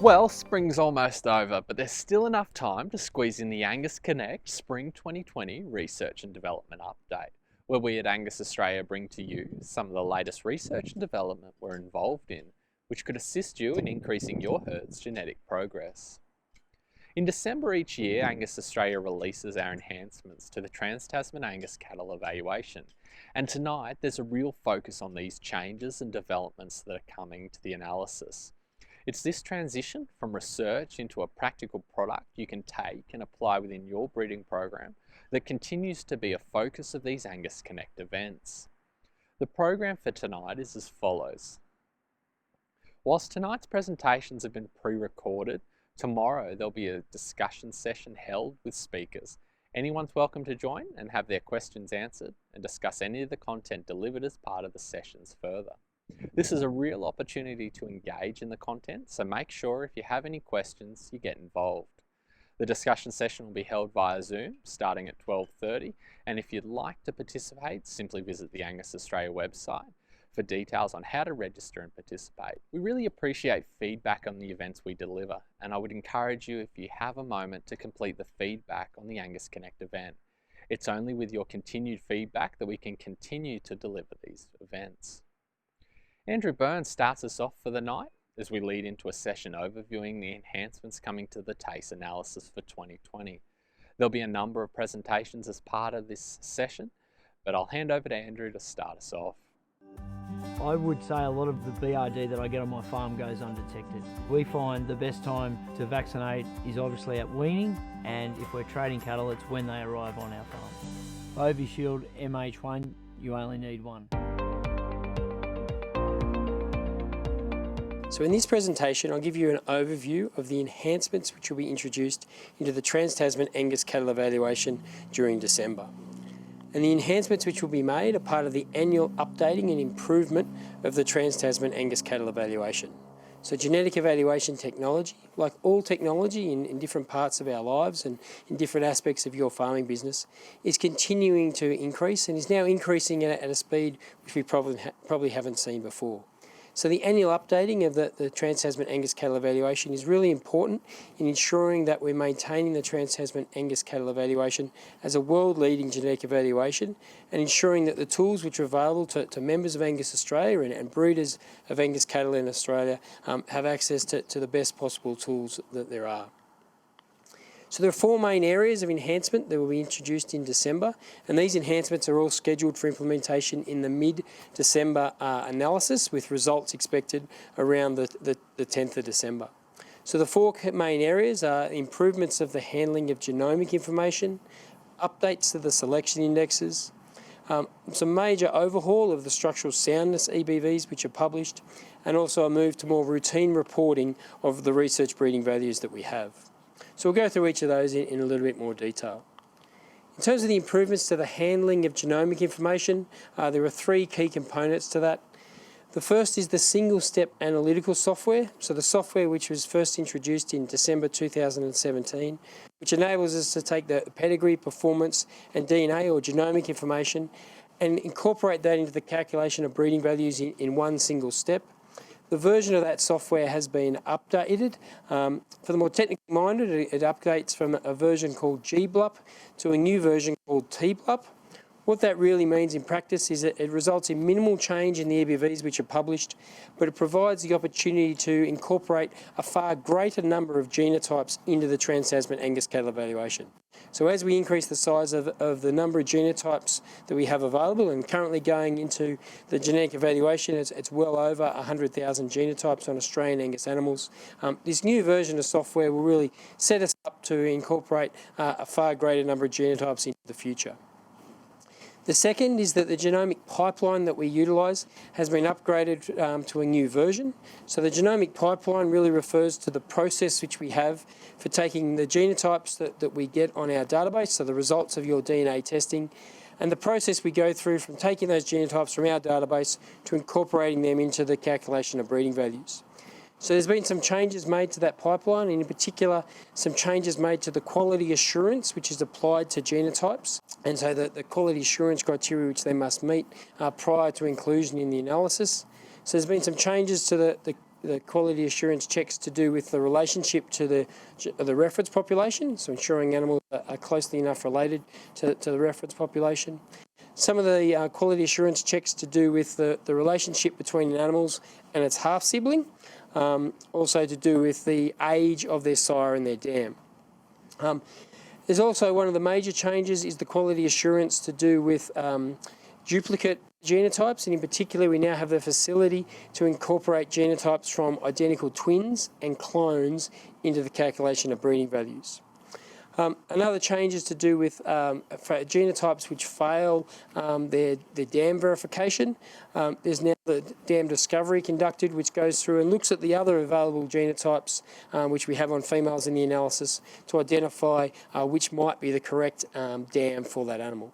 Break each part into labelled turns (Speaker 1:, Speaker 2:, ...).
Speaker 1: Well, spring's almost over, but there's still enough time to squeeze in the Angus Connect Spring 2020 Research and Development Update, where we at Angus Australia bring to you some of the latest research and development we're involved in, which could assist you in increasing your herd's genetic progress. In December each year, Angus Australia releases our enhancements to the Trans-Tasman Angus cattle evaluation, and tonight there's a real focus on these changes and developments that are coming to the analysis. It's this transition from research into a practical product you can take and apply within your breeding program that continues to be a focus of these Angus Connect events. The program for tonight is as follows. Whilst tonight's presentations have been pre-recorded, tomorrow there'll be a discussion session held with speakers. Anyone's welcome to join and have their questions answered and discuss any of the content delivered as part of the sessions further. This is a real opportunity to engage in the content, so make sure if you have any questions, you get involved. The discussion session will be held via Zoom starting at 12:30, and if you'd like to participate, simply visit the Angus Australia website for details on how to register and participate. We really appreciate feedback on the events we deliver, and I would encourage you, if you have a moment, to complete the feedback on the Angus Connect event. It's only with your continued feedback that we can continue to deliver these events. Andrew Burns starts us off for the night as we lead into a session overviewing the enhancements coming to the TACE analysis for 2020. There'll be a number of presentations as part of this session, but I'll hand over to Andrew to start us off.
Speaker 2: I would say a lot of the BRD that I get on my farm goes undetected. We find the best time to vaccinate is obviously at weaning, and if we're trading cattle, it's when they arrive on our farm. Ovishield MH1, you only need one.
Speaker 3: So in this presentation, I'll give you an overview of the enhancements which will be introduced into the Trans-Tasman Angus cattle evaluation during December. And the enhancements which will be made are part of the annual updating and improvement of the Trans-Tasman Angus cattle evaluation. So genetic evaluation technology, like all technology in different parts of our lives and in different aspects of your farming business, is continuing to increase and is now increasing at a speed which we probably haven't seen before. So the annual updating of the Trans-Tasman Angus cattle evaluation is really important in ensuring that we're maintaining the Trans-Tasman Angus cattle evaluation as a world-leading genetic evaluation and ensuring that the tools which are available to members of Angus Australia and breeders of Angus cattle in Australia have access to the best possible tools that there are. So there are four main areas of enhancement that will be introduced in December, and these enhancements are all scheduled for implementation in the mid-December analysis, with results expected around the 10th of December. So the four main areas are improvements of the handling of genomic information, updates to the selection indexes, some major overhaul of the structural soundness EBVs which are published, and also a move to more routine reporting of the research breeding values that we have. So we'll go through each of those in a little bit more detail. In terms of the improvements to the handling of genomic information, there are three key components to that. The first is the single-step analytical software, so the software which was first introduced in December 2017, which enables us to take the pedigree, performance and DNA or genomic information and incorporate that into the calculation of breeding values in one single step. The version of that software has been updated. For the more technical minded, it updates from a version called GBLUP to a new version called TBLUP. What that really means in practice is that it results in minimal change in the EBVs which are published, but it provides the opportunity to incorporate a far greater number of genotypes into the Trans-Tasman Angus cattle evaluation. So as we increase the size of the number of genotypes that we have available, and currently going into the genetic evaluation, it's well over 100,000 genotypes on Australian Angus animals. This new version of software will really set us up to incorporate a far greater number of genotypes into the future. The second is that the genomic pipeline that we utilise has been upgraded to a new version. So the genomic pipeline really refers to the process which we have for taking the genotypes that we get on our database, so the results of your DNA testing, and the process we go through from taking those genotypes from our database to incorporating them into the calculation of breeding values. So there's been some changes made to that pipeline, and in particular some changes made to the quality assurance which is applied to genotypes, and so the quality assurance criteria which they must meet prior to inclusion in the analysis. So there's been some changes to the quality assurance checks to do with the relationship to the reference population, so ensuring animals are closely enough related to the reference population. Some of the quality assurance checks to do with the relationship between animals and its half-sibling, also to do with the age of their sire and their dam. There's also one of the major changes is the quality assurance to do with duplicate genotypes, and in particular we now have the facility to incorporate genotypes from identical twins and clones into the calculation of breeding values. Another change is to do with genotypes which fail their dam verification. There's now the dam discovery conducted, which goes through and looks at the other available genotypes which we have on females in the analysis to identify which might be the correct dam for that animal.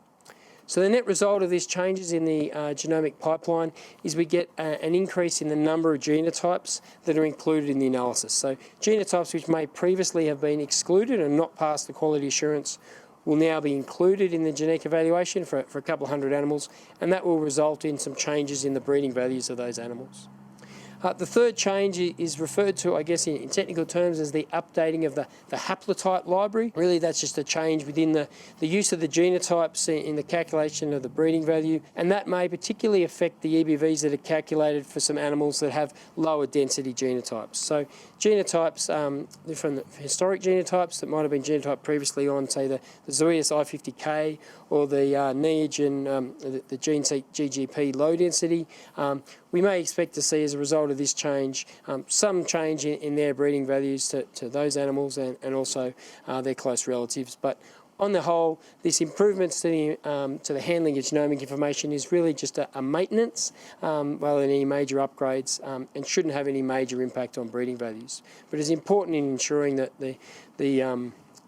Speaker 3: So the net result of these changes in the genomic pipeline is we get an increase in the number of genotypes that are included in the analysis. So genotypes which may previously have been excluded and not passed the quality assurance will now be included in the genetic evaluation for a couple of hundred animals, and that will result in some changes in the breeding values of those animals. The third change is referred to, I guess, in technical terms as the updating of the haplotype library. Really, that's just a change within the use of the genotypes in the calculation of the breeding value, and that may particularly affect the EBVs that are calculated for some animals that have lower density genotypes. So genotypes, from the historic genotypes that might have been genotyped previously on, say, the Zoetis I50K or the Neogen, the GeneSeq GGP low density, we may expect to see as a result of this change some change in their breeding values to those animals and also their close relatives. But on the whole, this improvements to the handling of genomic information is really just a maintenance rather than any major upgrades, and shouldn't have any major impact on breeding values. But it's important in ensuring that the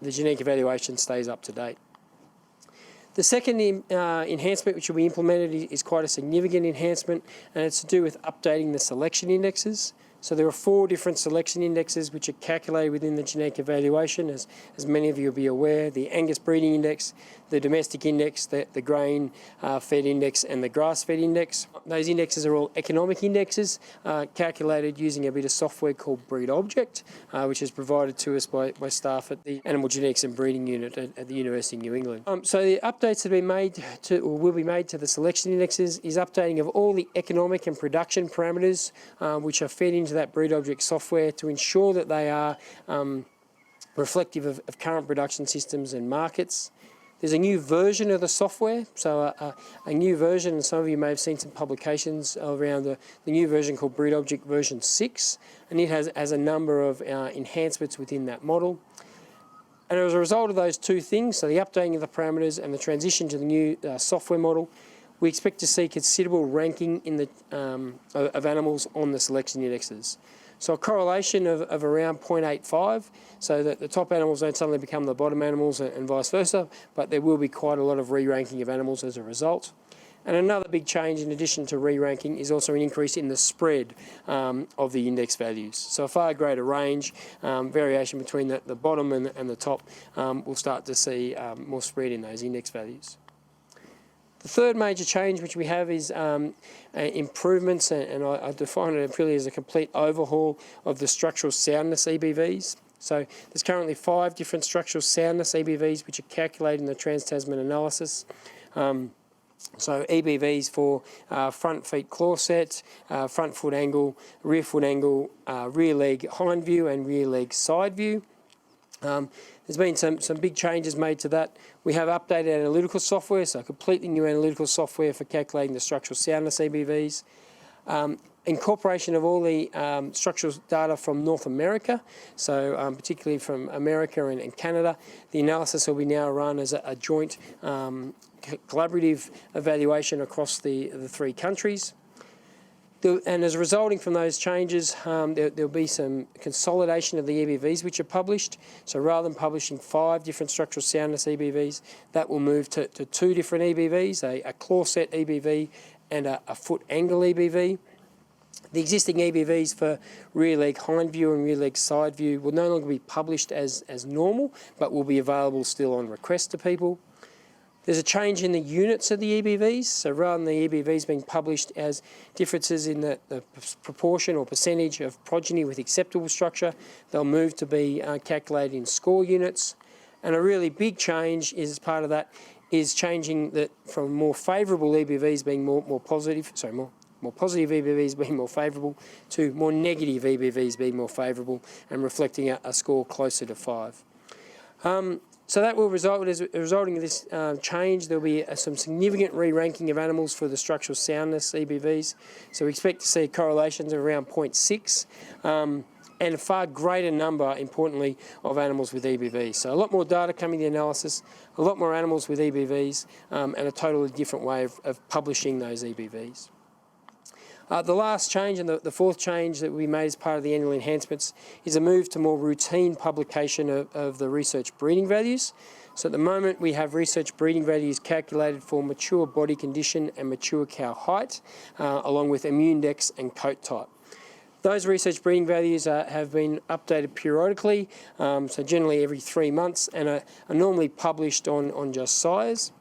Speaker 3: genetic evaluation stays up to date. The second enhancement which will be implemented is quite a significant enhancement, and it's to do with updating the selection indexes. So there are 4 different selection indexes which are calculated within the genetic evaluation, as many of you will be aware: the Angus breeding index, the domestic index, the grain fed index, and the grass fed index. Those indexes are all economic indexes calculated using a bit of software called Breed Object, which is provided to us by staff at the Animal Genetics and Breeding Unit at the University of New England. So the updates that have been made to, or will be made to the selection indexes is updating of all the economic and production parameters which are fed into that Breed Object software to ensure that they are reflective of current production systems and markets. There's a new version of the software, so a new version, and some of you may have seen some publications around the new version called Breed Object version 6, and it has a number of enhancements within that model. And as a result of those two things, so the updating of the parameters and the transition to the new software model, we expect to see considerable ranking in the, of animals on the selection indexes. So a correlation of around 0.85, so that the top animals don't suddenly become the bottom animals and vice versa, but there will be quite a lot of re-ranking of animals as a result. And another big change in addition to re-ranking is also an increase in the spread of the index values. So a far greater range, variation between the bottom and the top, we'll start to see more spread in those index values. The third major change which we have is improvements, and I define it really as a complete overhaul of the structural soundness EBVs. So there's currently 5 different structural soundness EBVs which are calculated in the trans-Tasman analysis. So EBVs for front feet claw set, front foot angle, rear foot angle, rear leg hind view and rear leg side view. There's been some big changes made to that. We have updated analytical software, so completely new analytical software for calculating the structural soundness EBVs. Incorporation of all the structural data from North America, so particularly from America and Canada. The analysis will be now run as a joint collaborative evaluation across the 3 countries. And as resulting from those changes, there'll be some consolidation of the EBVs which are published. So rather than publishing 5 different structural soundness EBVs, that will move to 2 different EBVs, a claw set EBV and a foot angle EBV. The existing EBVs for rear leg hind view and rear leg side view will no longer be published as normal, but will be available still on request to people. There's a change in the units of the EBVs, so rather than the EBVs being published as differences in the proportion or percentage of progeny with acceptable structure, they'll move to be calculated in score units. And a really big change is, as part of that, is changing that from more favourable EBVs being more positive EBVs being more favourable to more negative EBVs being more favourable and reflecting a score closer to 5. So that will result, as resulting in this change, there'll be some significant re-ranking of animals for the structural soundness EBVs. So we expect to see correlations of around 0.6 and a far greater number, importantly, of animals with EBVs. So a lot more data coming to the analysis, a lot more animals with EBVs, and a totally different way of publishing those EBVs. The last change and the fourth change that we made as part of the annual enhancements is a move to more routine publication of the research breeding values. So at the moment we have research breeding values calculated for mature body condition and mature cow height, along with ImmuneDEX and coat type. Those research breeding values have been updated periodically, so generally every 3 months, and are normally published on just size.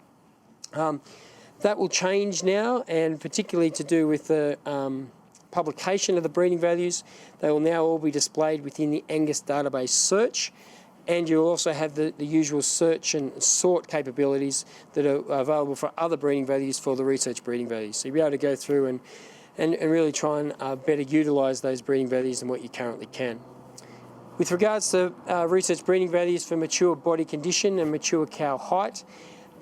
Speaker 3: That will change now, and particularly to do with the publication of the breeding values. They will now all be displayed within the Angus database search, and you'll also have the usual search and sort capabilities that are available for other breeding values for the research breeding values. So you'll be able to go through and really try and better utilise those breeding values than what you currently can. With regards to research breeding values for mature body condition and mature cow height,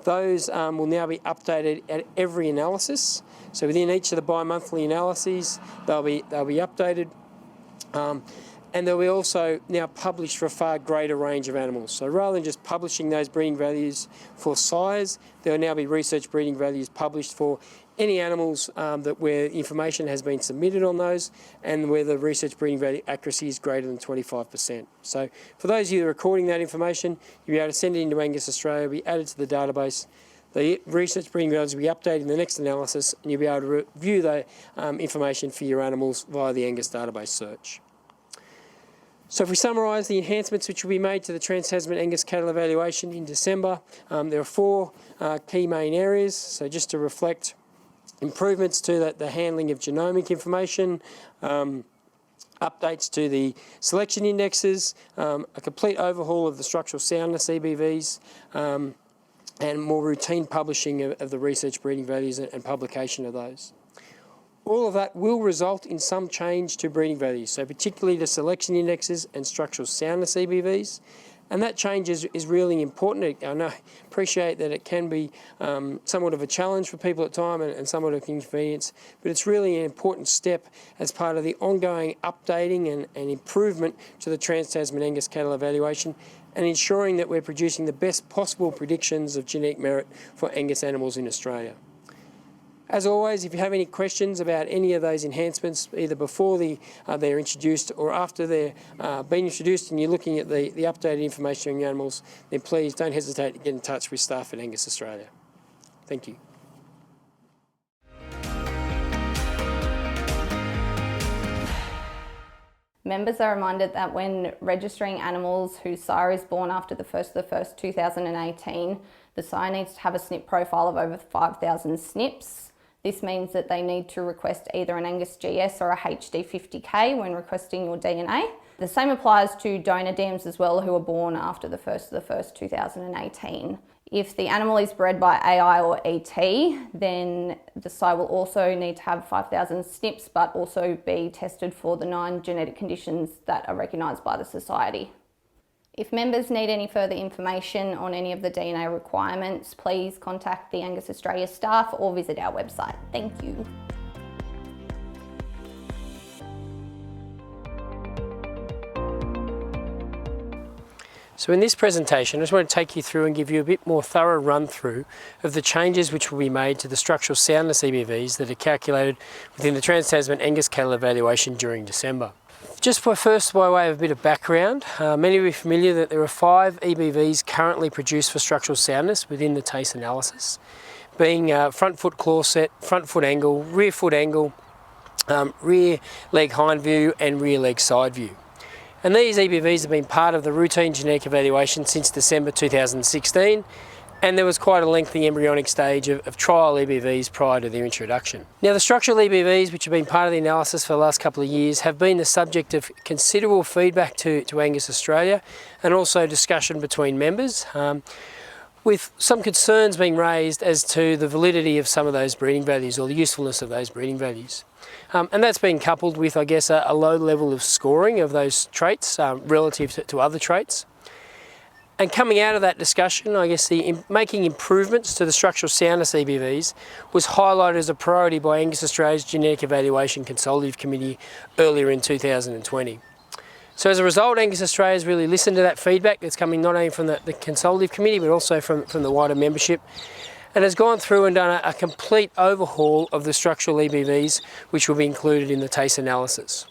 Speaker 3: those will now be updated at every analysis. So within each of the bi-monthly analyses, they'll be updated, and they'll be also now published for a far greater range of animals. So rather than just publishing those breeding values for size, there will now be research breeding values published for any animals where information has been submitted on those and where the research breeding value accuracy is greater than 25%. So for those of you that are recording that information, you'll be able to send it into Angus Australia, be added to the database. The research breeding values will be updated in the next analysis, and you'll be able to review the information for your animals via the Angus database search. So if we summarise the enhancements which will be made to the Trans-Tasman Angus cattle evaluation in December, there are 4 key main areas. So just to reflect, improvements to the handling of genomic information, updates to the selection indexes, a complete overhaul of the structural soundness EBVs, and more routine publishing of the research breeding values and publication of those. All of that will result in some change to breeding values, so particularly the selection indexes and structural soundness EBVs. And that change is really important. I appreciate that it can be somewhat of a challenge for people at time and somewhat of an inconvenience, but it's really an important step as part of the ongoing updating and improvement to the Trans-Tasman Angus cattle evaluation, and ensuring that we're producing the best possible predictions of genetic merit for Angus animals in Australia. As always, if you have any questions about any of those enhancements, either before they're introduced or after they're been introduced and you're looking at the updated information on your animals, then please don't hesitate to get in touch with staff at Angus Australia. Thank you.
Speaker 4: Members are reminded that when registering animals whose sire is born after the 1st of the 1st, 2018, the sire needs to have a SNP profile of over 5,000 SNPs. This means that they need to request either an Angus GS or a HD50K when requesting your DNA. The same applies to donor dams as well who are born after the 1st of the 1st, 2018. If the animal is bred by AI or ET, then the sire will also need to have 5,000 SNPs, but also be tested for the 9 genetic conditions that are recognised by the Society. If members need any further information on any of the DNA requirements, please contact the Angus Australia staff or visit our website. Thank you.
Speaker 3: So in this presentation, I just want to take you through and give you a bit more thorough run through of the changes which will be made to the structural soundness EBVs that are calculated within the Trans-Tasman Angus cattle evaluation during December. Just by way of a bit of background, many of you are familiar that there are 5 EBVs currently produced for structural soundness within the TACE analysis, being front foot claw set, front foot angle, rear foot angle, rear leg hind view and rear leg side view. And these EBVs have been part of the routine genetic evaluation since December 2016, and there was quite a lengthy embryonic stage of trial EBVs prior to their introduction. Now, the structural EBVs, which have been part of the analysis for the last couple of years, have been the subject of considerable feedback to Angus Australia and also discussion between members, with some concerns being raised as to the validity of some of those breeding values or the usefulness of those breeding values. And that's been coupled with, I guess, a low level of scoring of those traits relative to other traits. And coming out of that discussion, I guess making improvements to the structural soundness EBVs was highlighted as a priority by Angus Australia's Genetic Evaluation Consultative Committee earlier in 2020. So as a result, Angus Australia has really listened to that feedback that's coming not only from the Consultative Committee but also from the wider membership, and has gone through and done a complete overhaul of the structural EBVs, which will be included in the TACE analysis.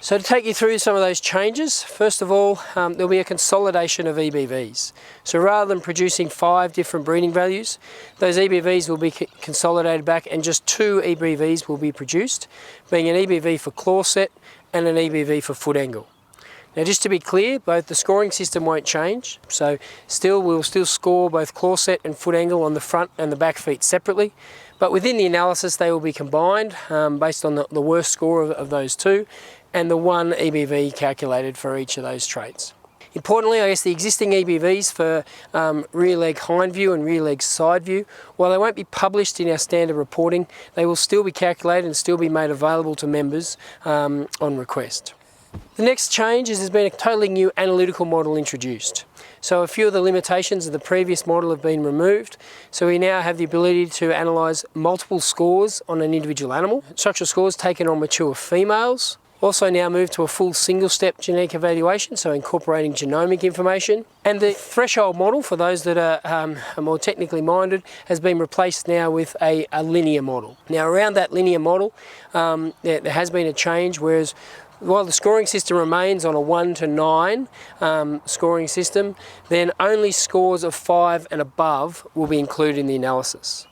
Speaker 3: So to take you through some of those changes, first of all, there'll be a consolidation of EBVs. So rather than producing 5 different breeding values, those EBVs will be consolidated back and just 2 EBVs will be produced, being an EBV for claw set and an EBV for foot angle. Now, just to be clear, both the scoring system won't change, so we'll still score both claw set and foot angle on the front and the back feet separately, but within the analysis they will be combined based on the worst score of those 2, and the 1 EBV calculated for each of those traits. Importantly, I guess the existing EBVs for rear leg hind view and rear leg side view, while they won't be published in our standard reporting, they will still be calculated and still be made available to members on request. The next change is there's been a totally new analytical model introduced. So a few of the limitations of the previous model have been removed. So we now have the ability to analyse multiple scores on an individual animal. Structural scores taken on mature females. Also now moved to a full single-step genetic evaluation, so incorporating genomic information. And the threshold model, for those that are more technically minded, has been replaced now with a linear model. Now around that linear model, there has been a change, whereas while the scoring system remains on a 1 to 9 scoring system, then only scores of 5 and above will be included in the analysis.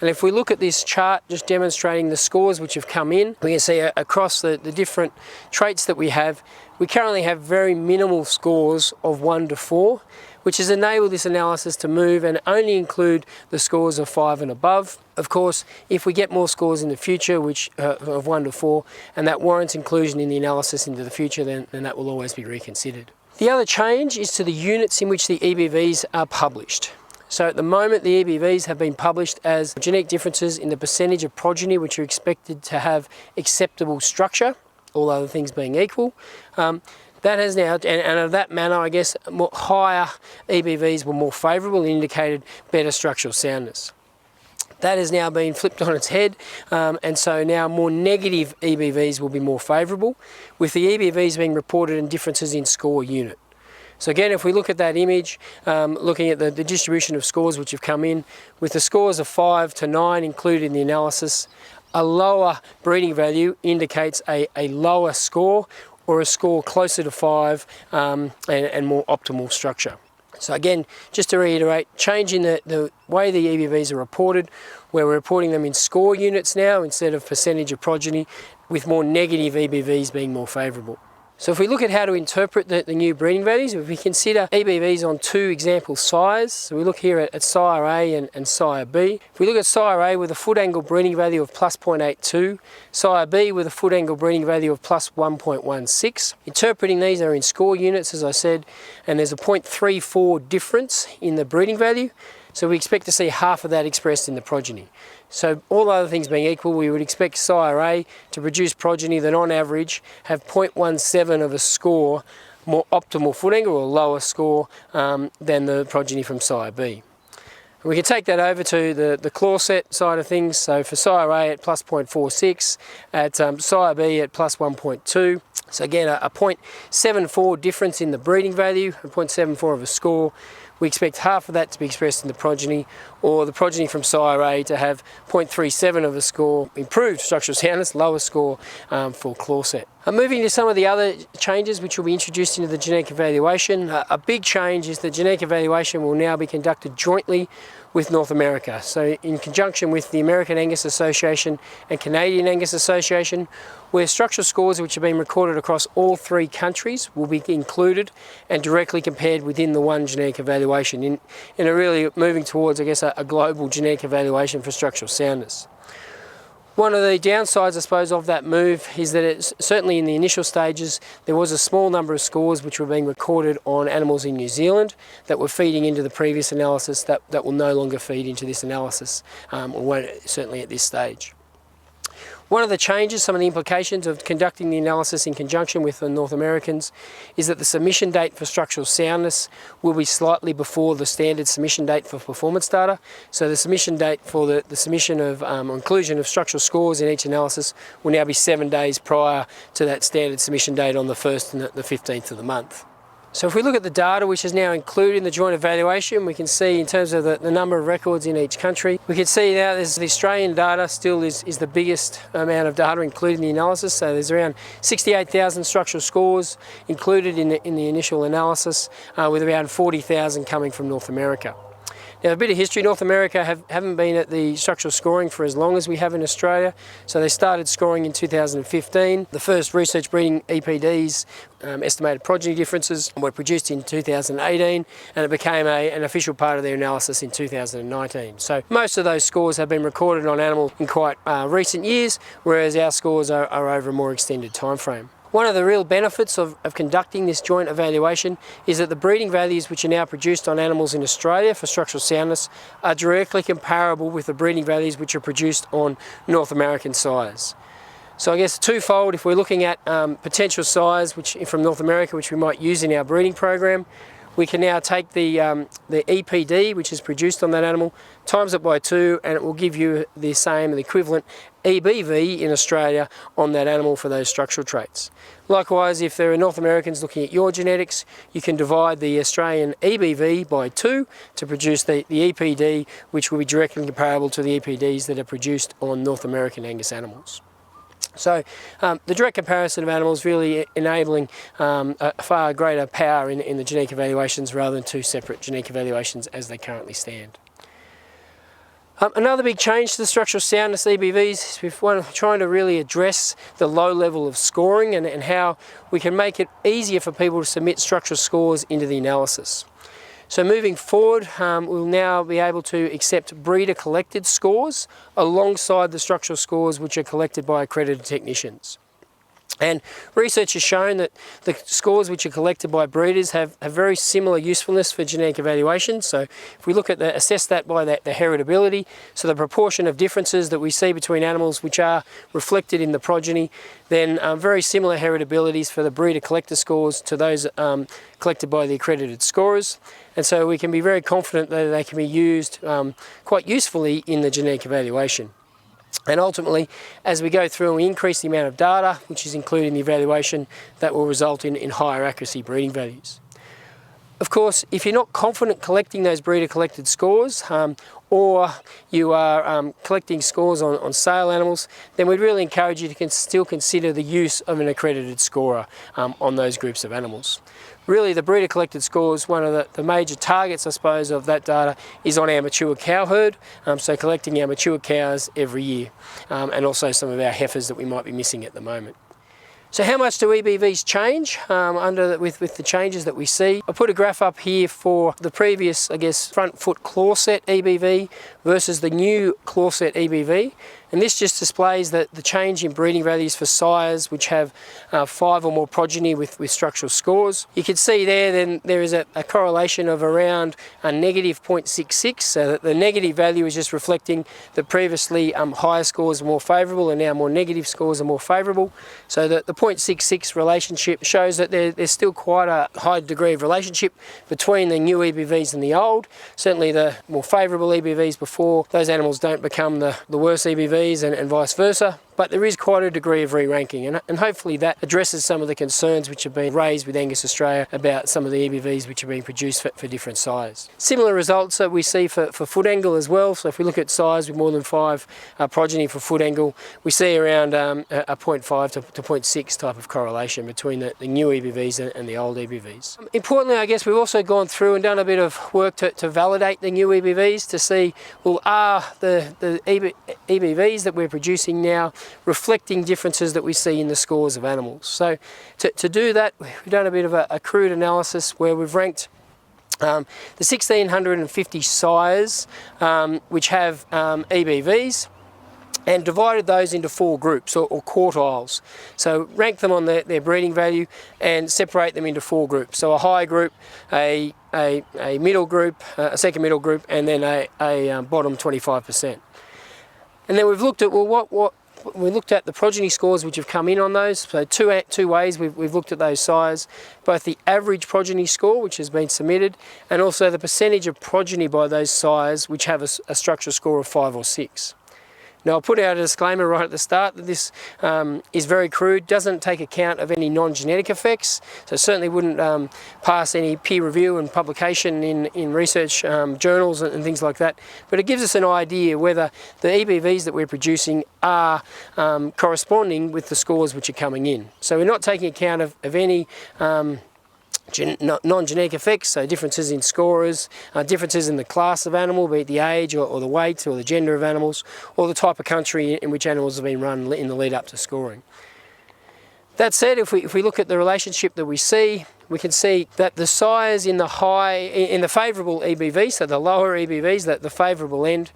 Speaker 3: And if we look at this chart just demonstrating the scores which have come in, we can see across the different traits that we currently have very minimal scores of 1 to 4, which has enabled this analysis to move and only include the scores of 5 and above. Of course, if we get more scores in the future, which of 1 to 4, and that warrants inclusion in the analysis into the future, then that will always be reconsidered. The other change is to the units in which the EBVs are published. So at the moment, the EBVs have been published as genetic differences in the percentage of progeny which are expected to have acceptable structure, all other things being equal. That has now, and of that manner, I guess, higher EBVs were more favourable and indicated better structural soundness. That has now been flipped on its head, and so now more negative EBVs will be more favourable, with the EBVs being reported in differences in score unit. So again, if we look at that image, looking at the distribution of scores which have come in, with the scores of 5 to 9 included in the analysis, a lower breeding value indicates a lower score or a score closer to 5 and more optimal structure. So again, just to reiterate, changing the way the EBVs are reported, where we're reporting them in score units now instead of percentage of progeny, with more negative EBVs being more favourable. So if we look at how to interpret the new breeding values, if we consider EBVs on 2 example sires, so we look here at sire A and sire B. If we look at sire A with a foot angle breeding value of plus 0.82, sire B with a foot angle breeding value of plus 1.16, interpreting these are in score units, as I said, and there's a 0.34 difference in the breeding value, so we expect to see half of that expressed in the progeny. So all other things being equal, we would expect sire A to produce progeny that on average have 0.17 of a score, more optimal foot angle or lower score than the progeny from sire B. And we can take that over to the claw set side of things. So for sire A at plus 0.46, at sire B at plus 1.2. So again, a 0.74 difference in the breeding value, a 0.74 of a score. We expect half of that to be expressed in the progeny, or the progeny from sire A to have 0.37 of a score, improved structural soundness, lower score for claw set. Moving to some of the other changes which will be introduced into the genetic evaluation, a big change is that genetic evaluation will now be conducted jointly with North America. So in conjunction with the American Angus Association and Canadian Angus Association, where structural scores which have been recorded across all 3 countries will be included and directly compared within the one genetic evaluation evaluation in a really moving towards, I guess, a global genetic evaluation for structural soundness. One of the downsides, I suppose, of that move is that it's certainly in the initial stages, there was a small number of scores which were being recorded on animals in New Zealand that were feeding into the previous analysis that will no longer feed into this analysis, or won't certainly at this stage. One of the changes, some of the implications of conducting the analysis in conjunction with the North Americans is that the submission date for structural soundness will be slightly before the standard submission date for performance data. So the submission date for the submission of or inclusion of structural scores in each analysis will now be 7 days prior to that standard submission date on the 1st and the 15th of the month. So if we look at the data which is now included in the joint evaluation, we can see in terms of the number of records in each country, we can see now there's the Australian data still is the biggest amount of data included in the analysis. So there's around 68,000 structural scores included in the initial analysis, with around 40,000 coming from North America. Now, a bit of history, North America haven't been at the structural scoring for as long as we have in Australia. So they started scoring in 2015. The first research breeding EPDs, estimated progeny differences, were produced in 2018, and it became an official part of their analysis in 2019. So most of those scores have been recorded on animals in quite recent years, whereas our scores are over a more extended time frame. One of the real benefits of conducting this joint evaluation is that the breeding values which are now produced on animals in Australia for structural soundness are directly comparable with the breeding values which are produced on North American sires. So I guess twofold, if we're looking at potential sires from North America which we might use in our breeding program, we can now take the EPD which is produced on that animal, times it by 2, and it will give you the same, the equivalent EBV in Australia on that animal for those structural traits. Likewise, if there are North Americans looking at your genetics, you can divide the Australian EBV by 2 to produce the EPD, which will be directly comparable to the EPDs that are produced on North American Angus animals. So the direct comparison of animals really enabling a far greater power in the genetic evaluations rather than 2 separate genetic evaluations as they currently stand. Another big change to the structural soundness EBVs is we're trying to really address the low level of scoring and how we can make it easier for people to submit structural scores into the analysis. So moving forward, we'll now be able to accept breeder-collected scores alongside the structural scores which are collected by accredited technicians. And research has shown that the scores which are collected by breeders have very similar usefulness for genetic evaluation. So if we look at assess that by the heritability, so the proportion of differences that we see between animals which are reflected in the progeny, then very similar heritabilities for the breeder-collector scores to those collected by the accredited scorers. And so we can be very confident that they can be used quite usefully in the genetic evaluation. And ultimately, as we go through and we increase the amount of data, which is included in the evaluation, that will result in higher accuracy breeding values. Of course, if you're not confident collecting those breeder-collected scores, or you are collecting scores on sale animals, then we'd really encourage you to still consider the use of an accredited scorer on those groups of animals. Really, the breeder-collected scores, one of the major targets, I suppose, of that data is on our mature cow herd, so collecting our mature cows every year, and also some of our heifers that we might be missing at the moment. So how much do EBVs change with the changes that we see? I put a graph up here for the previous, I guess, front foot claw set EBV versus the new claw set EBV. And this just displays the change in breeding values for sires which have 5 or more progeny with structural scores. You can see then there is a correlation of around a negative 0.66, so that the negative value is just reflecting that previously higher scores are more favourable and now more negative scores are more favourable. So the 0.66 relationship shows that there's still quite a high degree of relationship between the new EBVs and the old. Certainly the more favourable EBVs before those animals don't become the worse EBVs, and vice versa. But there is quite a degree of re-ranking, and hopefully that addresses some of the concerns which have been raised with Angus Australia about some of the EBVs which are being produced for different sires. Similar results that we see for foot angle as well. So if we look at sires with more than 5 progeny for foot angle, we see around a 0.5 to 0.6 type of correlation between the new EBVs and the old EBVs. Importantly, I guess we've also gone through and done a bit of work to validate the new EBVs to see, well, are the EBVs that we're producing now reflecting differences that we see in the scores of animals. So to do that, we've done a bit of a crude analysis where we've ranked The 1,650 sires which have EBVs, and divided those into 4 groups or quartiles. So rank them on their breeding value and separate them into 4 groups. So a high group, a middle group, a second middle group, and then a bottom 25%. And then we've looked at, well, we looked at the progeny scores which have come in on those. So two ways we've looked at those sires, both the average progeny score which has been submitted, and also the percentage of progeny by those sires which have a structural score of 5 or 6. Now I'll put out a disclaimer right at the start that this is very crude, doesn't take account of any non-genetic effects, so certainly wouldn't pass any peer review and publication in research journals and things like that, but it gives us an idea whether the EBVs that we're producing are corresponding with the scores which are coming in. So we're not taking account of any non-genetic effects, so differences in scorers, differences in the class of animal, be it the age or the weight or the gender of animals, or the type of country in which animals have been run in the lead up to scoring. That said, if we look at the relationship that we can see that the sires in the favourable EBV, so the lower EBVs, the favourable end,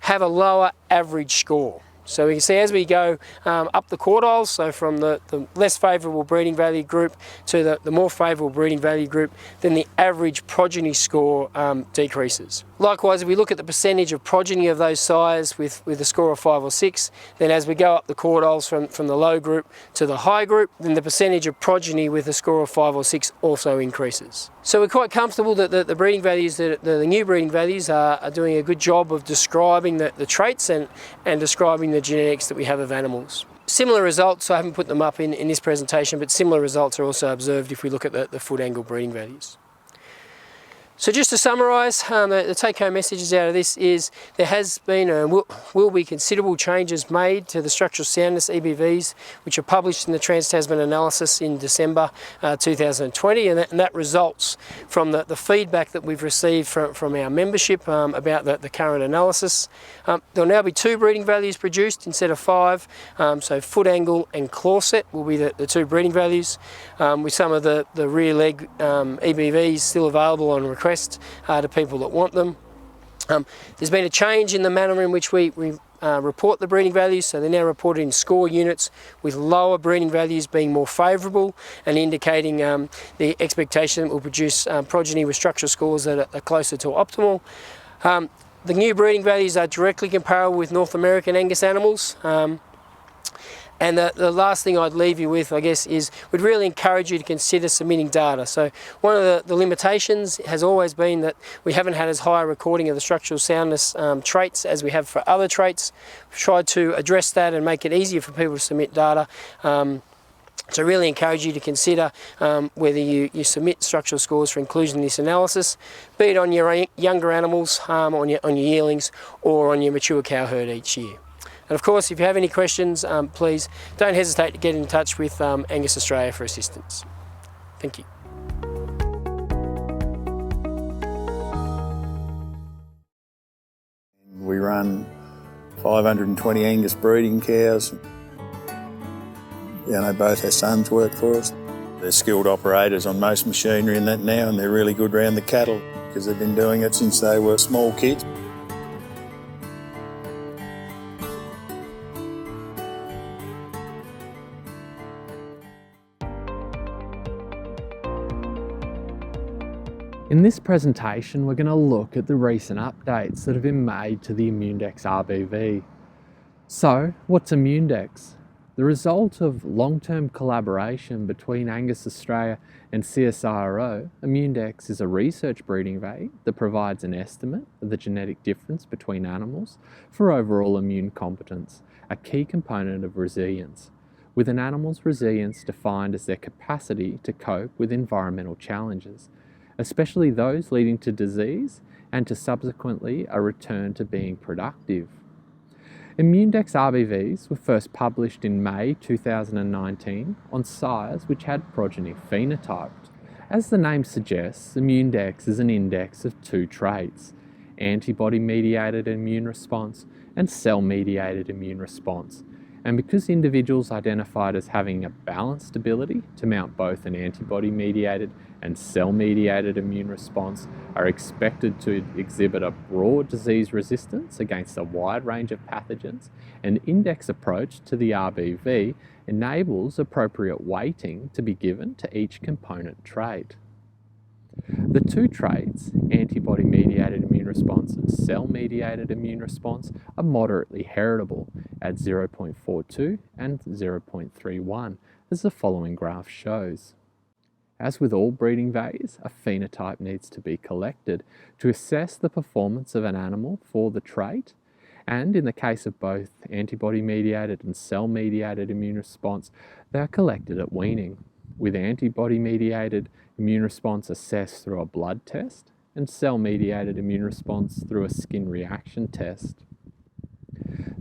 Speaker 3: have a lower average score. So we can see as we go up the quartiles, so from the less favourable breeding value group to the more favourable breeding value group, then the average progeny score decreases. Likewise, if we look at the percentage of progeny of those sires with a score of 5 or 6, then as we go up the quartiles from the low group to the high group, then the percentage of progeny with a score of 5 or 6 also increases. So we're quite comfortable that the breeding values, the new breeding values are doing a good job of describing the traits and describing the genetics that we have of animals. Similar results, I haven't put them up in this presentation, but similar results are also observed if we look at the foot angle breeding values. So just to summarise, the take-home messages out of this is there has been and will be considerable changes made to the structural soundness EBVs, which are published in the Trans-Tasman analysis in December 2020, and that results from the feedback that we've received from our membership about the current analysis. There will now be 2 breeding values produced instead of 5, so foot angle and claw set will be the 2 breeding values, with some of the rear leg EBVs still available on request to people that want them. There's been a change in the manner in which we report the breeding values, so they're now reported in score units, with lower breeding values being more favourable and indicating the expectation that will produce progeny with structural scores that are closer to optimal. The new breeding values are directly comparable with North American Angus animals. And the last thing I'd leave you with, I guess, is we'd really encourage you to consider submitting data. So one of the limitations has always been that we haven't had as high a recording of the structural soundness traits as we have for other traits. We've tried to address that and make it easier for people to submit data. So really encourage you to consider whether you submit structural scores for inclusion in this analysis, be it on your younger animals, on your yearlings, or on your mature cow herd each year. And of course, if you have any questions, please don't hesitate to get in touch with Angus Australia for assistance. Thank you.
Speaker 5: We run 520 Angus breeding cows. Both our sons work for us. They're skilled operators on most machinery and that now, and they're really good around the cattle because they've been doing it since they were small kids.
Speaker 1: In this presentation, we're going to look at the recent updates that have been made to the ImmuneDEX RBV. So, what's ImmuneDEX? The result of long-term collaboration between Angus Australia and CSIRO, ImmuneDEX is a research breeding value that provides an estimate of the genetic difference between animals for overall immune competence, a key component of resilience, with an animal's resilience defined as their capacity to cope with environmental challenges, especially those leading to disease and to subsequently a return to being productive. ImmuneDEX RBVs were first published in May 2019 on sires which had progeny phenotyped. As the name suggests, ImmuneDEX is an index of 2 traits, antibody-mediated immune response and cell-mediated immune response, And because individuals identified as having a balanced ability to mount both an antibody-mediated and cell-mediated immune response are expected to exhibit a broad disease resistance against a wide range of pathogens, an index approach to the RBV enables appropriate weighting to be given to each component trait. The two traits, antibody-mediated immune response and cell-mediated immune response, are moderately heritable at 0.42 and 0.31, as the following graph shows. As with all breeding values, a phenotype needs to be collected to assess the performance of an animal for the trait, and in the case of both antibody-mediated and cell-mediated immune response, they are collected at weaning, with antibody-mediated immune response assessed through a blood test and cell-mediated immune response through a skin reaction test.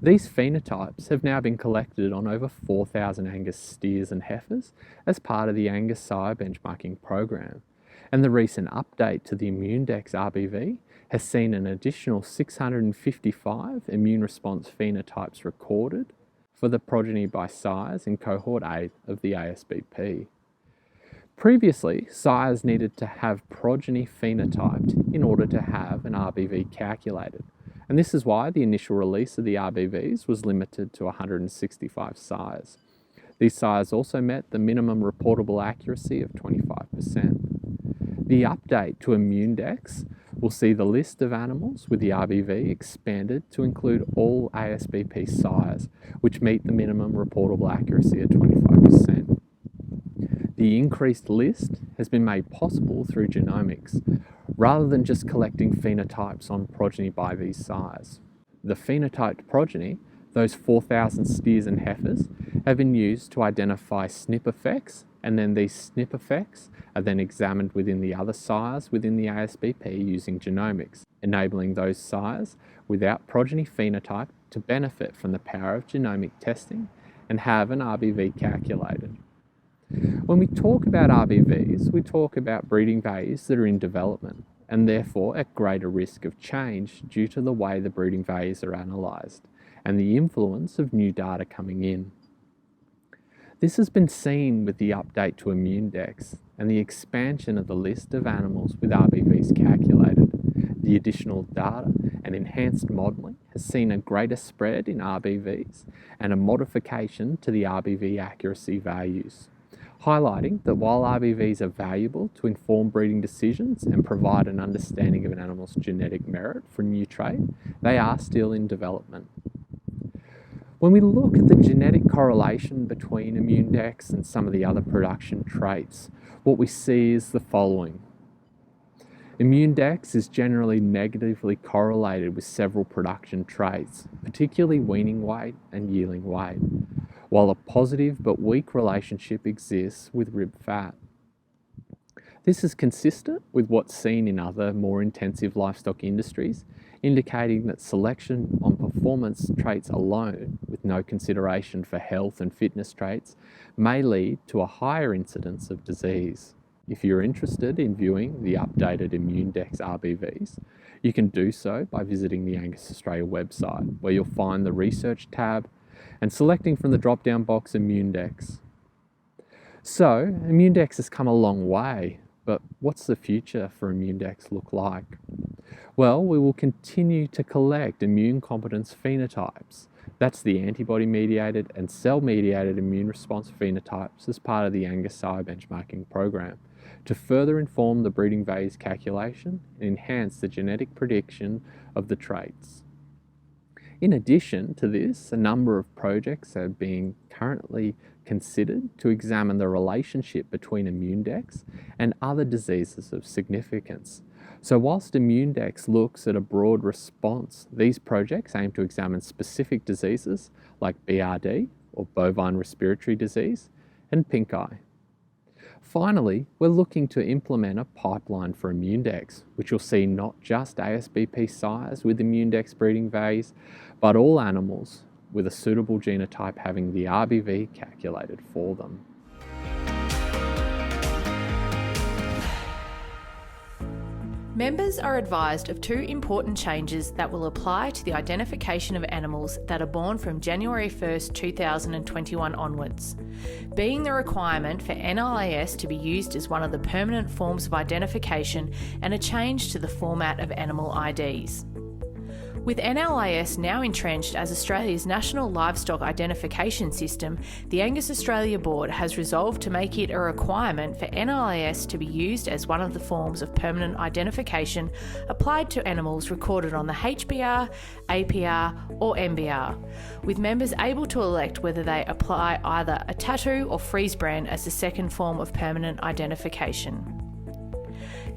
Speaker 1: These phenotypes have now been collected on over 4,000 Angus steers and heifers as part of the Angus sire benchmarking program, and the recent update to the ImmuneDEX RBV has seen an additional 655 immune response phenotypes recorded for the progeny by sires in cohort 8 of the ASBP. Previously, sires needed to have progeny phenotyped in order to have an RBV calculated, and this is why the initial release of the RBVs was limited to 165 sires. These sires also met the minimum reportable accuracy of 25%. The update to ImmuneDEX will see the list of animals with the RBV expanded to include all ASBP sires, which meet the minimum reportable accuracy of 25%. The increased list has been made possible through genomics, rather than just collecting phenotypes on progeny by these sires. The phenotyped progeny, those 4,000 steers and heifers, have been used to identify SNP effects, and then these SNP effects are then examined within the other sires within the ASBP using genomics, enabling those sires without progeny phenotype to benefit from the power of genomic testing and have an RBV calculated. When we talk about RBVs, we talk about breeding values that are in development and therefore at greater risk of change due to the way the breeding values are analysed and the influence of new data coming in. This has been seen with the update to ImmuneDEX and the expansion of the list of animals with RBVs calculated. The additional data and enhanced modelling has seen a greater spread in RBVs and a modification to the RBV accuracy values, highlighting that while RBVs are valuable to inform breeding decisions and provide an understanding of an animal's genetic merit for a new trait, they are still in development. When we look at the genetic correlation between ImmuneDEX and some of the other production traits, what we see is the following. ImmuneDEX is generally negatively correlated with several production traits, particularly weaning weight and yearling weight, while a positive but weak relationship exists with rib fat. This is consistent with what's seen in other more intensive livestock industries, indicating that selection on performance traits alone, with no consideration for health and fitness traits, may lead to a higher incidence of disease. If you're interested in viewing the updated ImmuneDEX RBVs, you can do so by visiting the Angus Australia website, where you'll find the Research tab and selecting from the drop-down box ImmuneDEX. So, ImmuneDEX has come a long way, but what's the future for ImmuneDEX look like? Well, we will continue to collect immune competence phenotypes. That's the antibody-mediated and cell-mediated immune response phenotypes as part of the Angus sire benchmarking program to further inform the breeding values calculation and enhance the genetic prediction of the traits. In addition to this, a number of projects are being currently considered to examine the relationship between ImmuneDEX and other diseases of significance. So whilst ImmuneDEX looks at a broad response, these projects aim to examine specific diseases like BRD, or bovine respiratory disease, and pink eye. Finally, we're looking to implement a pipeline for ImmuneDEX, which will see not just ASBP sires with ImmuneDEX breeding values, but all animals with a suitable genotype having the RBV calculated for them.
Speaker 6: Members are advised of two important changes that will apply to the identification of animals that are born from January 1st, 2021 onwards, being the requirement for NLIS to be used as one of the permanent forms of identification and a change to the format of animal IDs. With NLIS now entrenched as Australia's national livestock identification system, the Angus Australia Board has resolved to make it a requirement for NLIS to be used as one of the forms of permanent identification applied to animals recorded on the HBR, APR or MBR, with members able to elect whether they apply either a tattoo or freeze brand as the second form of permanent identification.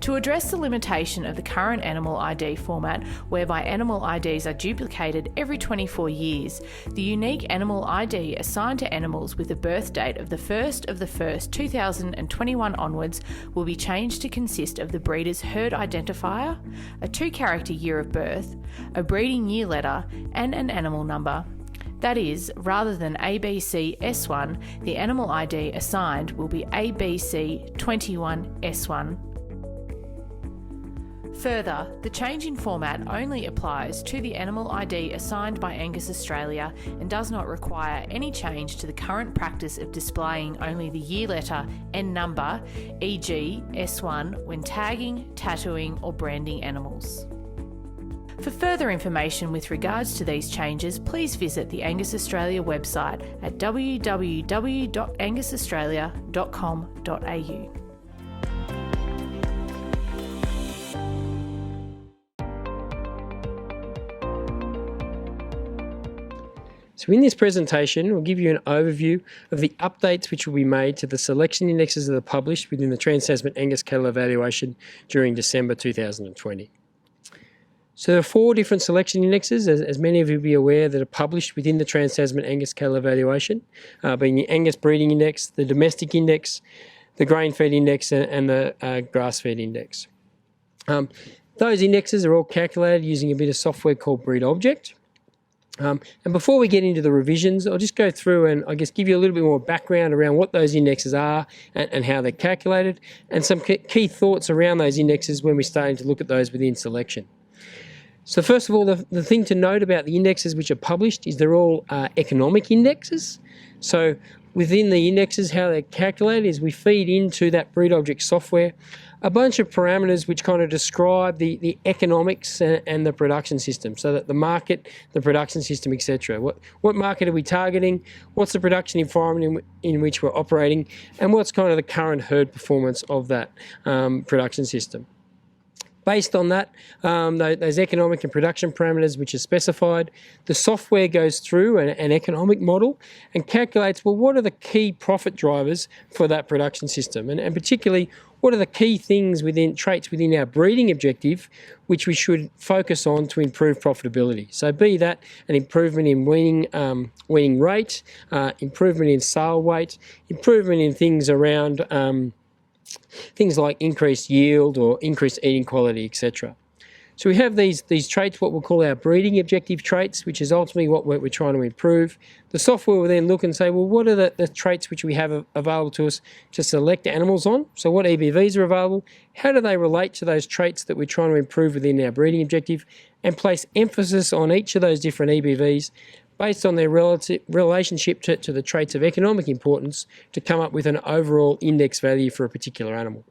Speaker 6: To address the limitation of the current animal ID format, whereby animal IDs are duplicated every 24 years, the unique animal ID assigned to animals with a birth date of the 1st of the 1st, 2021 onwards will be changed to consist of the breeder's herd identifier, a 2-character year of birth, a breeding year letter, and an animal number. That is, rather than ABC S1, the animal ID assigned will be ABC 21 S1. Further, the change in format only applies to the animal ID assigned by Angus Australia and does not require any change to the current practice of displaying only the year letter and number, e.g. S1, when tagging, tattooing or branding animals. For further information with regards to these changes, please visit the Angus Australia website at www.angusaustralia.com.au.
Speaker 3: So in this presentation, we'll give you an overview of the updates which will be made to the selection indexes that are published within the Trans-Tasman Angus Cattle Evaluation during December 2020. So there are 4 different selection indexes, as many of you will be aware, that are published within the Trans-Tasman Angus Cattle Evaluation, being the Angus Breeding Index, the Domestic Index, the Grain Fed Index and the Grass Fed Index. Those indexes are all calculated using a bit of software called BreedObject. And before we get into the revisions, I'll just go through and I guess give you a little bit more background around what those indexes are and how they're calculated, and some key thoughts around those indexes when we're starting to look at those within selection. So first of all, the thing to note about the indexes which are published is they're all economic indexes. So within the indexes, how they're calculated is we feed into that BreedObject software a bunch of parameters which kind of describe the economics and the production system, so that the market, the production system, etc. What market are we targeting? What's the production environment in which we're operating? And what's kind of the current herd performance of that production system? Based on that, those economic and production parameters which are specified, the software goes through an economic model and calculates, well, what are the key profit drivers for that production system? And particularly, what are the key things traits within our breeding objective which we should focus on to improve profitability? So be that an improvement in weaning rate, improvement in sale weight, improvement in things around things like increased yield or increased eating quality, etc. So we have these traits, what we'll call our breeding objective traits, which is ultimately what we're trying to improve. The software will then look and say, well, what are the traits which we have available to us to select animals on? So what EBVs are available? How do they relate to those traits that we're trying to improve within our breeding objective? And place emphasis on each of those different EBVs based on their relationship to the traits of economic importance to come up with an overall index value for a particular animal.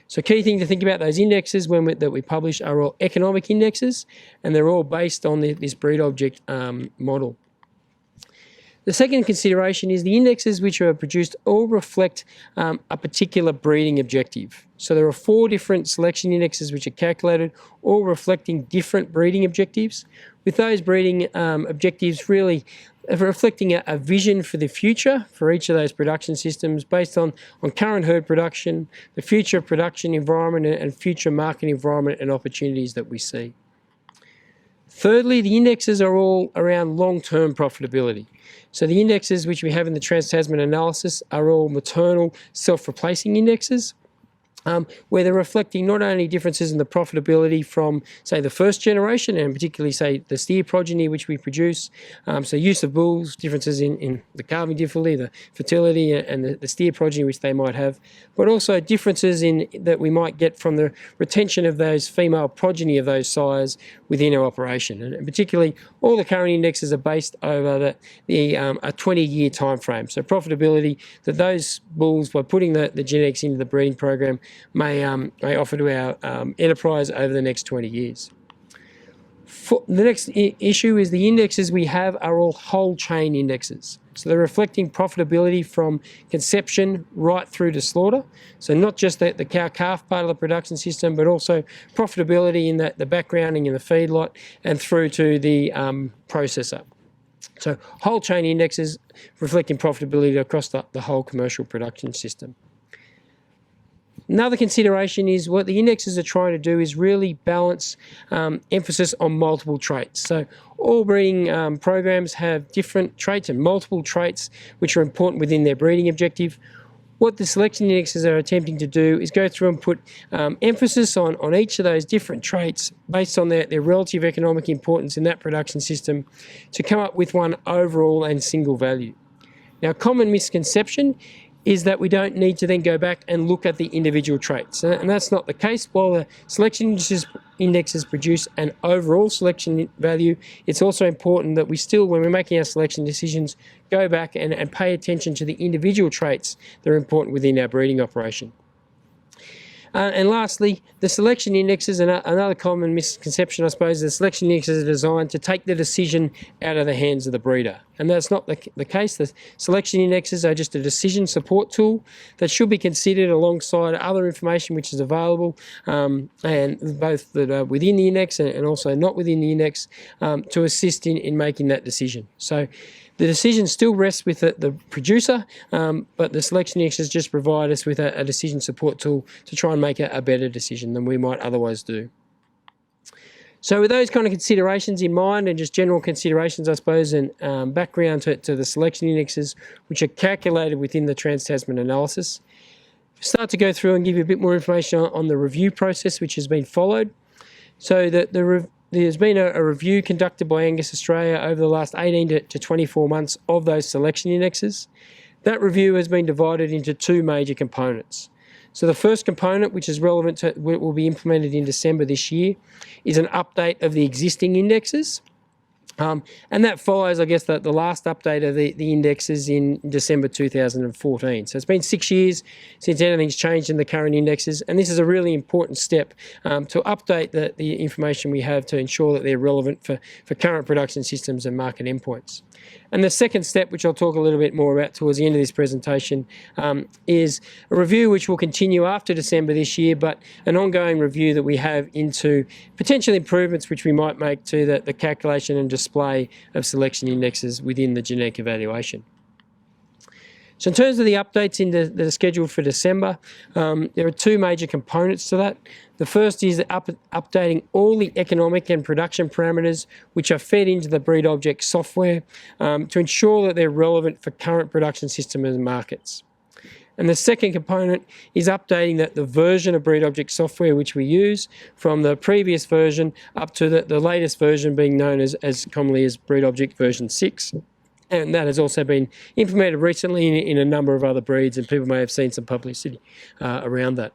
Speaker 3: So key thing to think about those indexes that we publish are all economic indexes, and they're all based on this BreedObject model. The second consideration is the indexes which are produced all reflect a particular breeding objective. So there are 4 different selection indexes which are calculated, all reflecting different breeding objectives, with those breeding objectives really reflecting a vision for the future for each of those production systems based on current herd production, the future production environment and future market environment and opportunities that we see. Thirdly, the indexes are all around long-term profitability. So the indexes which we have in the Trans-Tasman analysis are all maternal self-replacing indexes. where they're reflecting not only differences in the profitability from, say, the first generation, and particularly, say, the steer progeny which we produce, so use of bulls, differences in the calving difficulty, the fertility, and the steer progeny which they might have, but also differences in that we might get from the retention of those female progeny of those sires within our operation. And particularly, all the current indexes are based over a 20-year time frame. So profitability that those bulls, by putting the genetics into the breeding program, may offer to our enterprise over the next 20 years. The next issue is the indexes we have are all whole chain indexes. So they're reflecting profitability from conception right through to slaughter. So not just the cow-calf part of the production system, but also profitability in the backgrounding in the feedlot and through to the processor. So whole chain indexes reflecting profitability across the whole commercial production system. Another consideration is what the indexes are trying to do is really balance emphasis on multiple traits. So all breeding programs have different traits and multiple traits which are important within their breeding objective. What the selection indexes are attempting to do is go through and put emphasis on each of those different traits based on their relative economic importance in that production system to come up with one overall and single value. Now, a common misconception is that we don't need to then go back and look at the individual traits. And that's not the case. While the selection indexes produce an overall selection value, it's also important that we still, when we're making our selection decisions, go back and pay attention to the individual traits that are important within our breeding operation. And lastly, the selection indexes, another common misconception, I suppose, the selection indexes are designed to take the decision out of the hands of the breeder. And that's not the case. The selection indexes are just a decision support tool that should be considered alongside other information which is available, and both that are within the index and also not within the index, to assist in making that decision. So the decision still rests with the producer, but the selection indexes just provide us with a decision support tool to try and make a better decision than we might otherwise do. So with those kind of considerations in mind and just general considerations, I suppose, and background to the selection indexes, which are calculated within the Trans-Tasman analysis, start to go through and give you a bit more information on the review process which has been followed. So there's been a review conducted by Angus Australia over the last 18 to 24 months of those selection indexes. That review has been divided into two major components. So the first component, which is relevant to what will be implemented in December this year, is an update of the existing indexes. And that follows, I guess, the last update of the indexes in December 2014. So it's been 6 years since anything's changed in the current indexes, and this is a really important step to update the information we have to ensure that they're relevant for current production systems and market endpoints. And the second step, which I'll talk a little bit more about towards the end of this presentation, is a review which will continue after December this year, but an ongoing review that we have into potential improvements which we might make to the calculation and display of selection indexes within the genetic evaluation. So in terms of the updates that are scheduled for December, there are two major components to that. The first is updating all the economic and production parameters which are fed into the BreedObject software to ensure that they're relevant for current production systems and markets. And the second component is updating the version of BreedObject software which we use from the previous version up to the latest version being known as commonly as BreedObject version 6. And that has also been implemented recently in a number of other breeds, and people may have seen some publicity around that.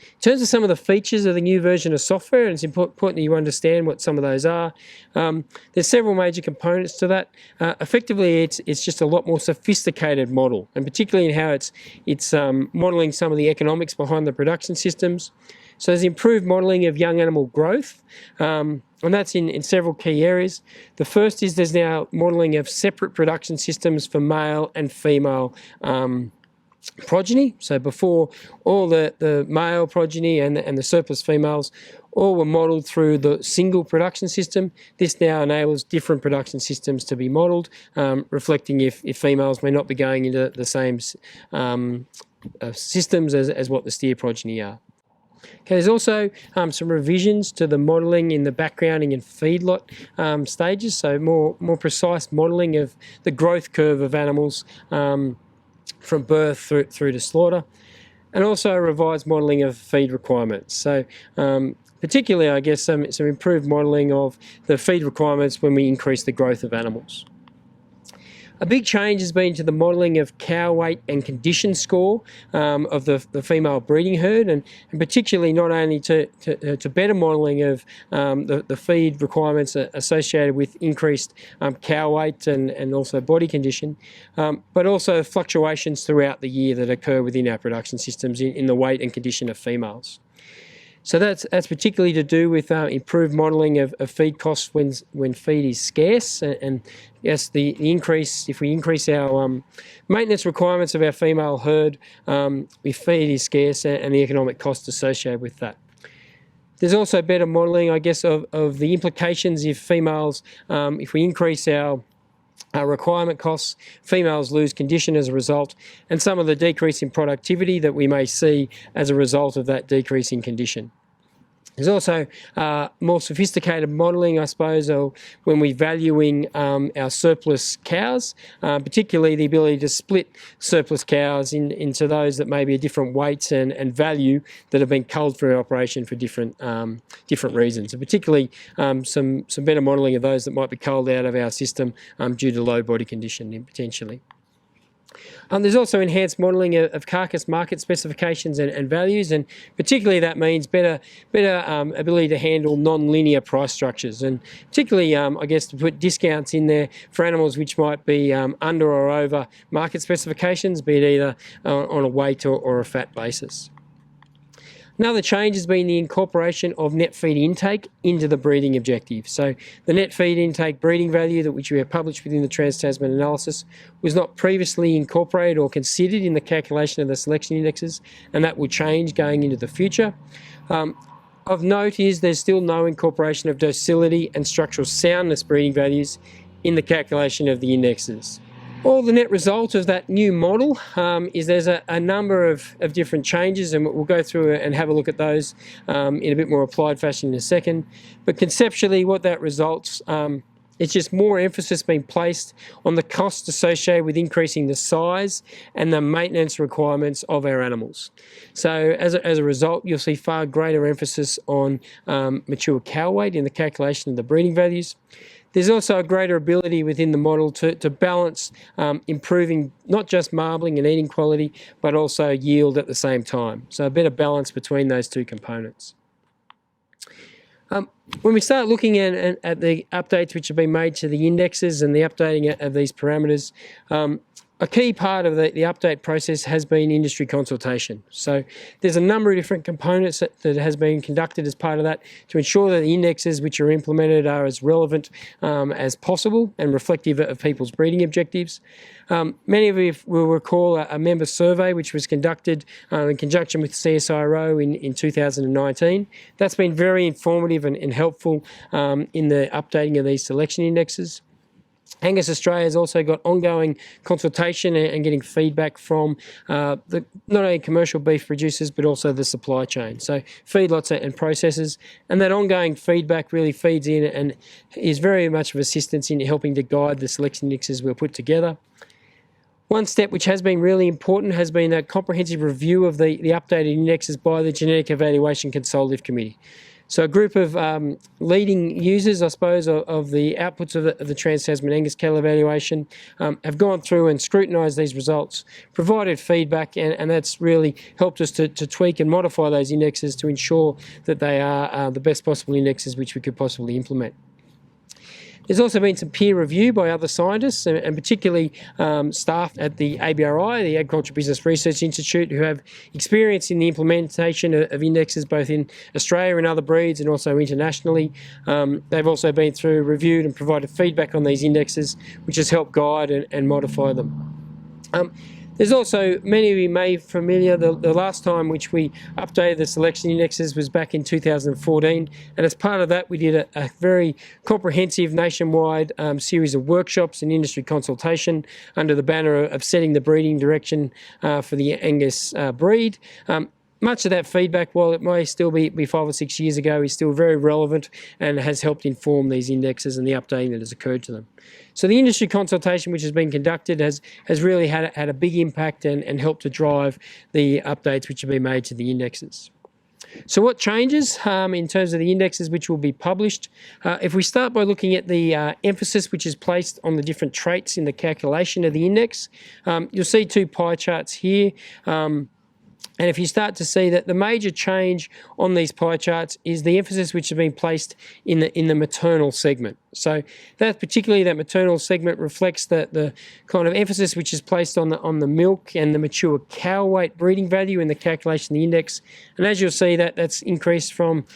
Speaker 3: In terms of some of the features of the new version of software, and it's important that you understand what some of those are, there's several major components to that. Effectively, it's just a lot more sophisticated model, and particularly in how it's modelling some of the economics behind the production systems. So there's improved modelling of young animal growth, and that's in several key areas. The first is there's now modelling of separate production systems for male and female progeny. So before, all the male progeny and the surplus females all were modelled through the single production system. This now enables different production systems to be modelled, reflecting if females may not be going into the same systems as what the steer progeny are. Okay, there's also some revisions to the modelling in the backgrounding and feedlot stages, so more precise modelling of the growth curve of animals from birth through to slaughter. and also a revised modelling of feed requirements. So particularly, I guess, some improved modelling of the feed requirements when we increase the growth of animals. A big change has been to the modelling of cow weight and condition score of the female breeding herd, and particularly not only to better modelling of the feed requirements associated with increased cow weight and also body condition, but also fluctuations throughout the year that occur within our production systems in the weight and condition of females. So that's particularly to do with improved modelling of feed costs when feed is scarce, and yes, the increase, if we increase our maintenance requirements of our female herd if feed is scarce, and the economic costs associated with that. There's also better modelling, I guess, of the implications if females, if we increase our requirement costs, females lose condition as a result, and some of the decrease in productivity that we may see as a result of that decrease in condition. There's also more sophisticated modelling, I suppose, when we're valuing our surplus cows, particularly the ability to split surplus cows into those that may be a different weights and value that have been culled for our operation for different reasons, and particularly some better modelling of those that might be culled out of our system due to low body condition potentially. There's also enhanced modelling of carcass market specifications and values, and particularly that means better ability to handle non-linear price structures, and particularly, I guess, to put discounts in there for animals which might be under or over market specifications, be it either on a weight or a fat basis. Another change has been the incorporation of net feed intake into the breeding objective. So the net feed intake breeding value which we have published within the Trans-Tasman analysis was not previously incorporated or considered in the calculation of the selection indexes, and that will change going into the future. Of note is there's still no incorporation of docility and structural soundness breeding values in the calculation of the indexes. Well, the net result of that new model is there's a number of different changes, and we'll go through and have a look at those in a bit more applied fashion in a second. But conceptually, what that results, it's just more emphasis being placed on the costs associated with increasing the size and the maintenance requirements of our animals. So as a result, you'll see far greater emphasis on mature cow weight in the calculation of the breeding values. There's also a greater ability within the model to balance improving not just marbling and eating quality, but also yield at the same time. So a better balance between those two components. When we start looking at the updates which have been made to the indexes and the updating of these parameters, a key part of the update process has been industry consultation. So there's a number of different components that has been conducted as part of that to ensure that the indexes which are implemented are as relevant as possible and reflective of people's breeding objectives. Many of you will recall a member survey which was conducted in conjunction with CSIRO in 2019. That's been very informative and helpful in the updating of these selection indexes. Angus Australia has also got ongoing consultation and getting feedback from not only commercial beef producers but also the supply chain, so feedlots and processors, and that ongoing feedback really feeds in and is very much of assistance in helping to guide the selection indexes we'll put together. One step which has been really important has been a comprehensive review of the updated indexes by the Genetic Evaluation Consultative Committee. So a group of leading users, I suppose, of the outputs of the Trans-Tasman Angus cattle evaluation have gone through and scrutinised these results, provided feedback, and that's really helped us to tweak and modify those indexes to ensure that they are the best possible indexes which we could possibly implement. There's also been some peer review by other scientists, and particularly staff at the ABRI, the Agriculture Business Research Institute, who have experience in the implementation of indexes both in Australia and other breeds and also internationally. They've also been through, reviewed and provided feedback on these indexes, which has helped guide and modify them. There's also, many of you may be familiar, the last time which we updated the selection indexes was back in 2014, and as part of that we did a very comprehensive nationwide series of workshops and industry consultation under the banner of setting the breeding direction for the Angus breed. much of that feedback, while it may still be 5 or 6 years ago, is still very relevant and has helped inform these indexes and the updating that has occurred to them. So the industry consultation which has been conducted has really had a big impact and helped to drive the updates which have been made to the indexes. So what changes in terms of the indexes which will be published? If we start by looking at the emphasis which is placed on the different traits in the calculation of the index, you'll see two pie charts here. And if you start to see that the major change on these pie charts is the emphasis which has been placed in the maternal segment. So that particularly that maternal segment reflects the kind of emphasis which is placed on the milk and the mature cow weight breeding value in the calculation of the index. And as you'll see, that's increased from,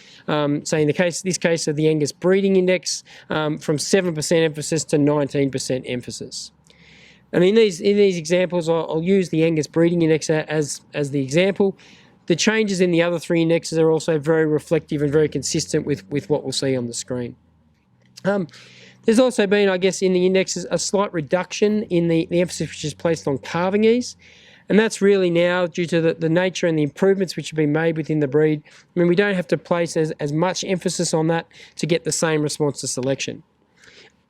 Speaker 3: say in this case of the Angus breeding index, from 7% emphasis to 19% emphasis. And in these examples, I'll use the Angus breeding index as the example. The changes in the other three indexes are also very reflective and very consistent with what we'll see on the screen. There's also been, I guess, in the indexes a slight reduction in the emphasis which is placed on calving ease. And that's really now due to the nature and the improvements which have been made within the breed. I mean, we don't have to place as much emphasis on that to get the same response to selection.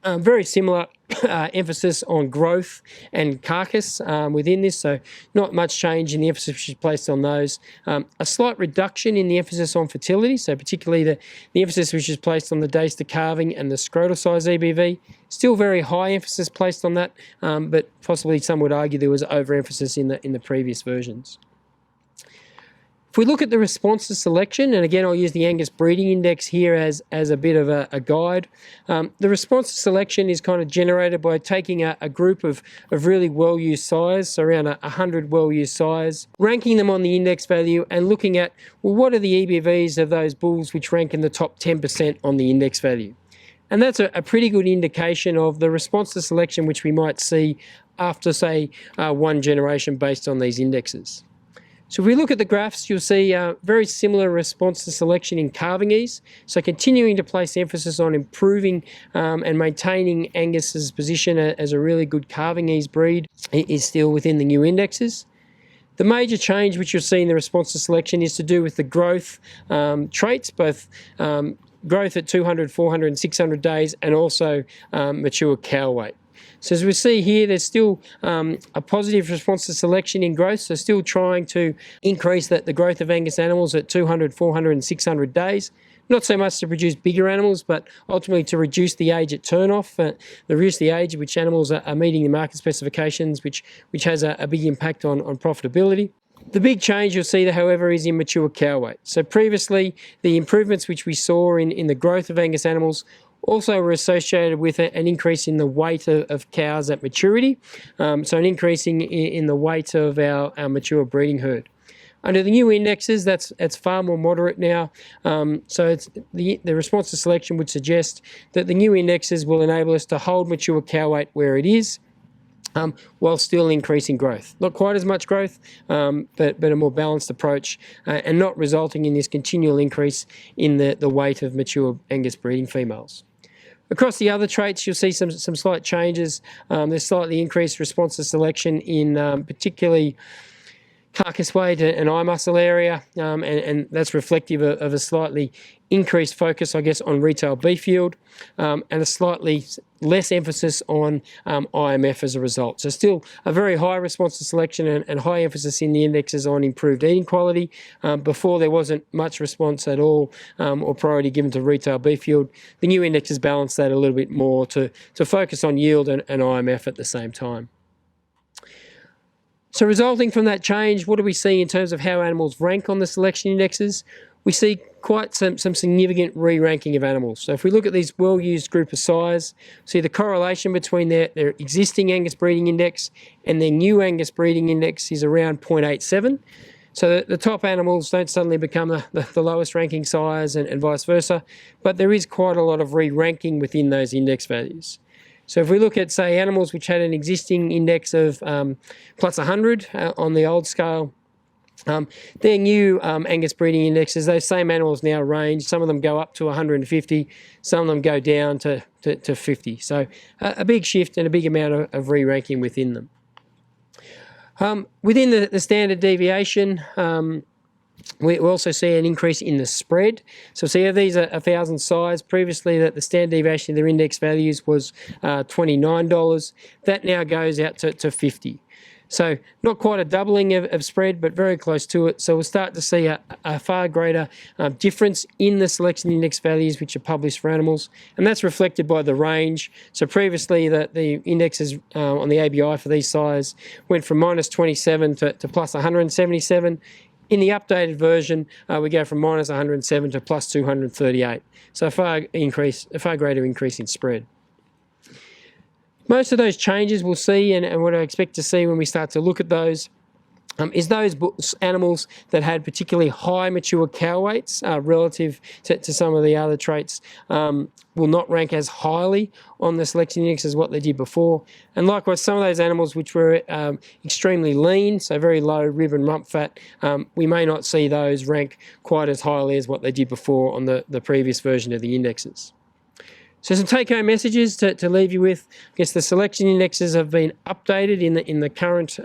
Speaker 3: Very similar emphasis on growth and carcass within this, so not much change in the emphasis which is placed on those. A slight reduction in the emphasis on fertility, so particularly the emphasis which is placed on the days to calving and the scrotal size EBV. Still very high emphasis placed on that, but possibly some would argue there was overemphasis in the previous versions. If we look at the response to selection, and again I'll use the Angus breeding index here as a bit of a guide, the response to selection is kind of generated by taking a group of really well-used sires, so around 100 well-used sires, ranking them on the index value and looking at, well, what are the EBVs of those bulls which rank in the top 10% on the index value. And that's a pretty good indication of the response to selection which we might see after, say, one generation based on these indexes. So if we look at the graphs, you'll see very similar response to selection in calving ease. So continuing to place emphasis on improving and maintaining Angus's position as a really good calving ease breed is still within the new indexes. The major change which you'll see in the response to selection is to do with the growth traits, both growth at 200, 400 and 600 days and also mature cow weight. So as we see here, there's still a positive response to selection in growth, so still trying to increase the growth of Angus animals at 200, 400 and 600 days. Not so much to produce bigger animals, but ultimately to reduce the age at turn-off, reduce the age at which animals are meeting the market specifications, which has a big impact on profitability. The big change you'll see, however, is in mature cow weight. So previously, the improvements which we saw in the growth of Angus animals also were associated with an increase in the weight of cows at maturity, so an increase in the weight of our mature breeding herd. Under the new indexes, that's far more moderate now, so it's the response to selection would suggest that the new indexes will enable us to hold mature cow weight where it is, while still increasing growth. Not quite as much growth, but a more balanced approach, and not resulting in this continual increase in the weight of mature Angus breeding females. Across the other traits, you'll see some slight changes. There's slightly increased response to selection in particularly carcass weight and eye muscle area, and that's reflective of a slightly increased focus, I guess, on retail beef yield, and a slightly less emphasis on IMF as a result. So still a very high response to selection and high emphasis in the indexes on improved eating quality. Before there wasn't much response at all or priority given to retail beef yield. The new indexes balance that a little bit more to focus on yield and IMF at the same time. So resulting from that change, what do we see in terms of how animals rank on the selection indexes? We see quite some significant re-ranking of animals. So if we look at these well-used group of sires, see the correlation between their existing Angus breeding index and their new Angus breeding index is around 0.87. So the top animals don't suddenly become the lowest ranking sires and vice versa, but there is quite a lot of re-ranking within those index values. So if we look at, say, animals which had an existing index of plus 100 on the old scale, their new Angus breeding indexes, those same animals now range. Some of them go up to 150, some of them go down to 50. So a big shift and a big amount of re-ranking within them. Within the standard deviation, We also see an increase in the spread. So see, these are 1,000 size. Previously, the standard deviation of their index values was $29. That now goes out to $50. So not quite a doubling of spread, but very close to it. So we'll start to see a far greater difference in the selection index values which are published for animals, and that's reflected by the range. So previously the indexes on the ABI for these size went from -27 to plus 177. In the updated version, we go from -107 to plus 238. So a far greater increase in spread. Most of those changes we'll see, and what I expect to see when we start to look at those, is those animals that had particularly high mature cow weights relative to some of the other traits will not rank as highly on the selection index as what they did before. And likewise, some of those animals which were extremely lean, so very low rib and rump fat, we may not see those rank quite as highly as what they did before on the previous version of the indexes. So some take-home messages to leave you with. I guess the selection indexes have been updated in the current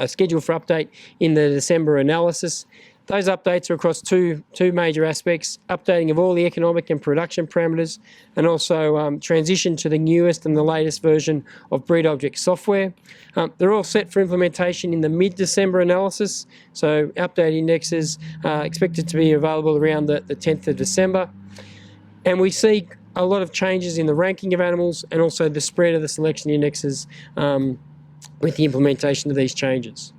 Speaker 3: schedule for update in the December analysis. Those updates are across two major aspects: updating of all the economic and production parameters, and also transition to the newest and the latest version of breed object software. They're all set for implementation in the mid-December analysis, so updated indexes expected to be available around the 10th of December. And we see a lot of changes in the ranking of animals and also the spread of the selection indexes with the implementation of these changes.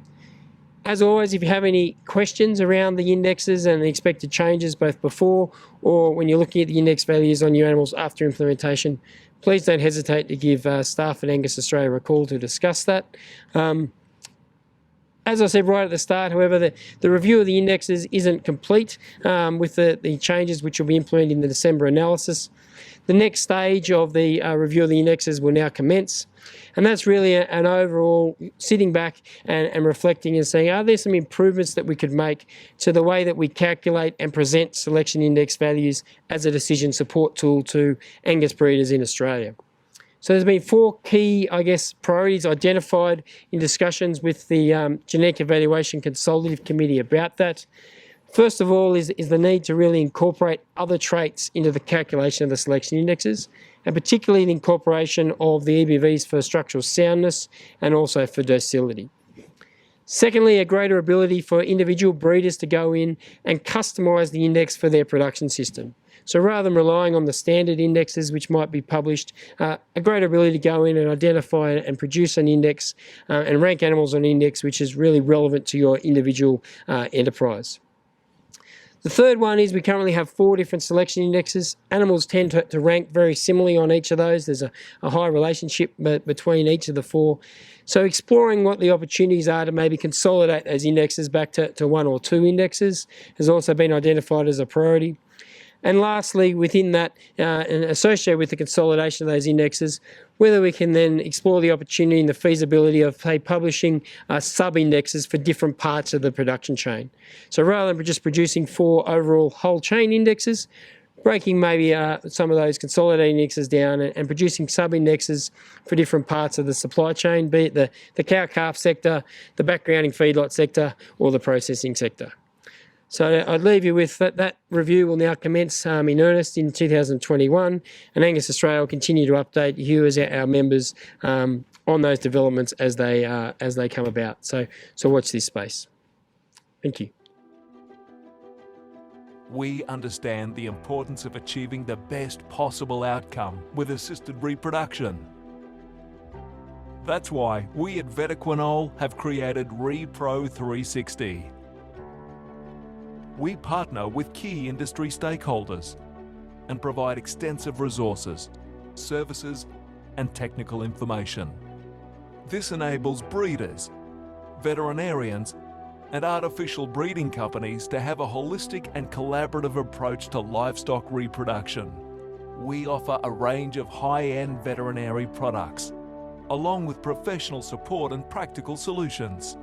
Speaker 3: As always, if you have any questions around the indexes and the expected changes both before or when you're looking at the index values on your animals after implementation, please don't hesitate to give staff at Angus Australia a call to discuss that. As I said right at the start, however, the review of the indexes isn't complete with the changes which will be implemented in the December analysis. The next stage of the review of the indexes will now commence, and that's really an overall sitting back and reflecting and saying, are there some improvements that we could make to the way that we calculate and present selection index values as a decision support tool to Angus breeders in Australia? So there's been 4 key, priorities identified in discussions with the Genetic Evaluation Consultative Committee about that. First of all is the need to really incorporate other traits into the calculation of the selection indexes, and particularly the incorporation of the EBVs for structural soundness and also for docility. Secondly, a greater ability for individual breeders to go in and customise the index for their production system. So rather than relying on the standard indexes which might be published, a greater ability to go in and identify and produce an index and rank animals on an index which is really relevant to your individual enterprise. The third one is we currently have 4 different selection indexes. Animals tend to rank very similarly on each of those. There's a high relationship between each of the 4. So exploring what the opportunities are to maybe consolidate those indexes back to 1 or 2 indexes has also been identified as a priority. And lastly, within that, and associated with the consolidation of those indexes, whether we can then explore the opportunity and the feasibility of, say, publishing sub-indexes for different parts of the production chain. So rather than just producing 4 overall whole chain indexes, breaking maybe some of those consolidated indexes down and producing sub-indexes for different parts of the supply chain, be it the cow-calf sector, the backgrounding feedlot sector, or the processing sector. So I'd leave you with that review will now commence in earnest in 2021, and Angus Australia will continue to update you as our members on those developments as they come about. So watch this space. Thank you.
Speaker 7: We understand the importance of achieving the best possible outcome with assisted reproduction. That's why we at Vetiquinol have created RePro 360. We partner with key industry stakeholders and provide extensive resources, services, and technical information. This enables breeders, veterinarians, and artificial breeding companies to have a holistic and collaborative approach to livestock reproduction. We offer a range of high-end veterinary products, along with professional support and practical solutions.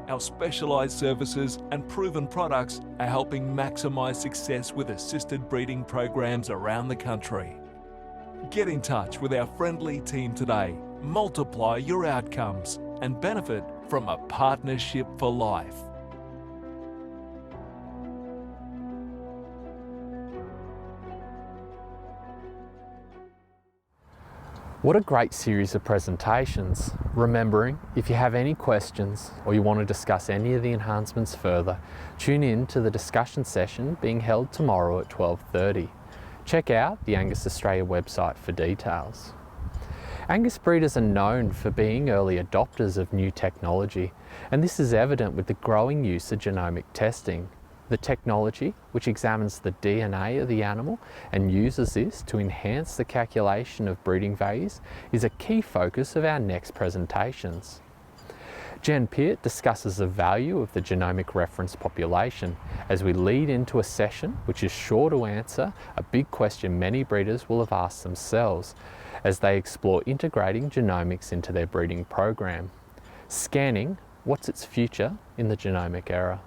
Speaker 7: Our specialised services and proven products are helping maximise success with assisted breeding programs around the country. Get in touch with our friendly team today, multiply your outcomes, and benefit from a partnership for life.
Speaker 1: What a great series of presentations. Remembering, if you have any questions or you want to discuss any of the enhancements further, tune in to the discussion session being held tomorrow at 12:30. Check out the Angus Australia website for details. Angus breeders are known for being early adopters of new technology, and this is evident with the growing use of genomic testing. The technology, which examines the DNA of the animal and uses this to enhance the calculation of breeding values, is a key focus of our next presentations. Jen Peart discusses the value of the genomic reference population as we lead into a session which is sure to answer a big question many breeders will have asked themselves as they explore integrating genomics into their breeding program. Scanning, what's its future in the genomic era?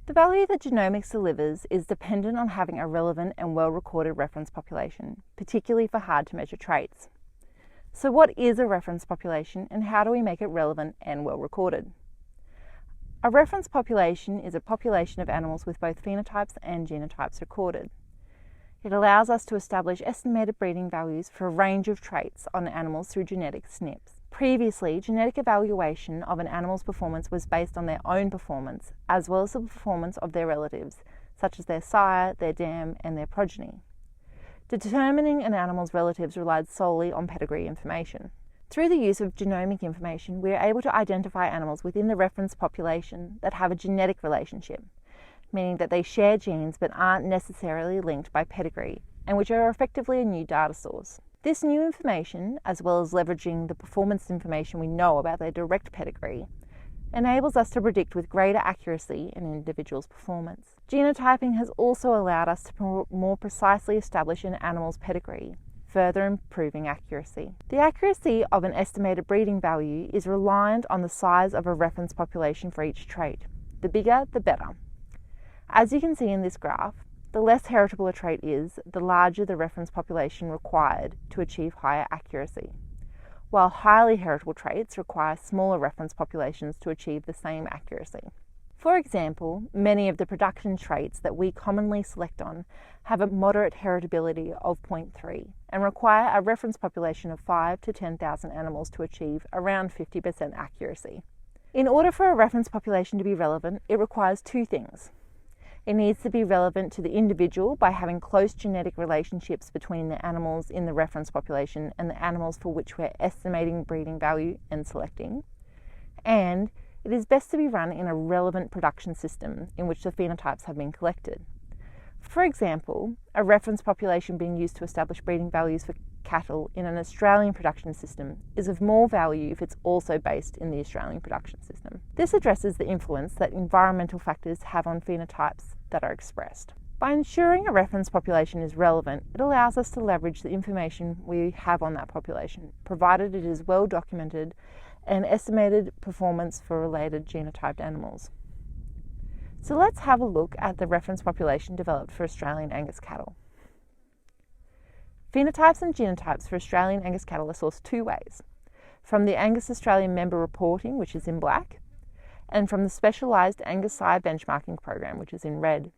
Speaker 8: The value that genomics delivers is dependent on having a relevant and well-recorded reference population, particularly for hard-to-measure traits. So what is a reference population and how do we make it relevant and well-recorded? A reference population is a population of animals with both phenotypes and genotypes recorded. It allows us to establish estimated breeding values for a range of traits on animals through genetic SNPs. Previously, genetic evaluation of an animal's performance was based on their own performance, as well as the performance of their relatives, such as their sire, their dam, and their progeny. Determining an animal's relatives relied solely on pedigree information. Through the use of genomic information, we are able to identify animals within the reference population that have a genetic relationship, meaning that they share genes but aren't necessarily linked by pedigree, and which are effectively a new data source. This new information, as well as leveraging the performance information we know about their direct pedigree, enables us to predict with greater accuracy an individual's performance. Genotyping has also allowed us to more precisely establish an animal's pedigree, further improving accuracy. The accuracy of an estimated breeding value is reliant on the size of a reference population for each trait. The bigger, the better. As you can see in this graph, the less heritable a trait is, the larger the reference population required to achieve higher accuracy, while highly heritable traits require smaller reference populations to achieve the same accuracy. For example, many of the production traits that we commonly select on have a moderate heritability of 0.3 and require a reference population of 5 to 10,000 animals to achieve around 50% accuracy. In order for a reference population to be relevant, it requires two things. It needs to be relevant to the individual by having close genetic relationships between the animals in the reference population and the animals for which we're estimating breeding value and selecting. And it is best to be run in a relevant production system in which the phenotypes have been collected. For example, a reference population being used to establish breeding values for cattle in an Australian production system is of more value if it's also based in the Australian production system. This addresses the influence that environmental factors have on phenotypes that are expressed. By ensuring a reference population is relevant, it allows us to leverage the information we have on that population, provided it is well documented and estimated performance for related genotyped animals. So let's have a look at the reference population developed for Australian Angus cattle. Phenotypes and genotypes for Australian Angus cattle are sourced two ways, from the Angus Australia member reporting, which is in black, and from the specialised Angus sire benchmarking program, which is in red.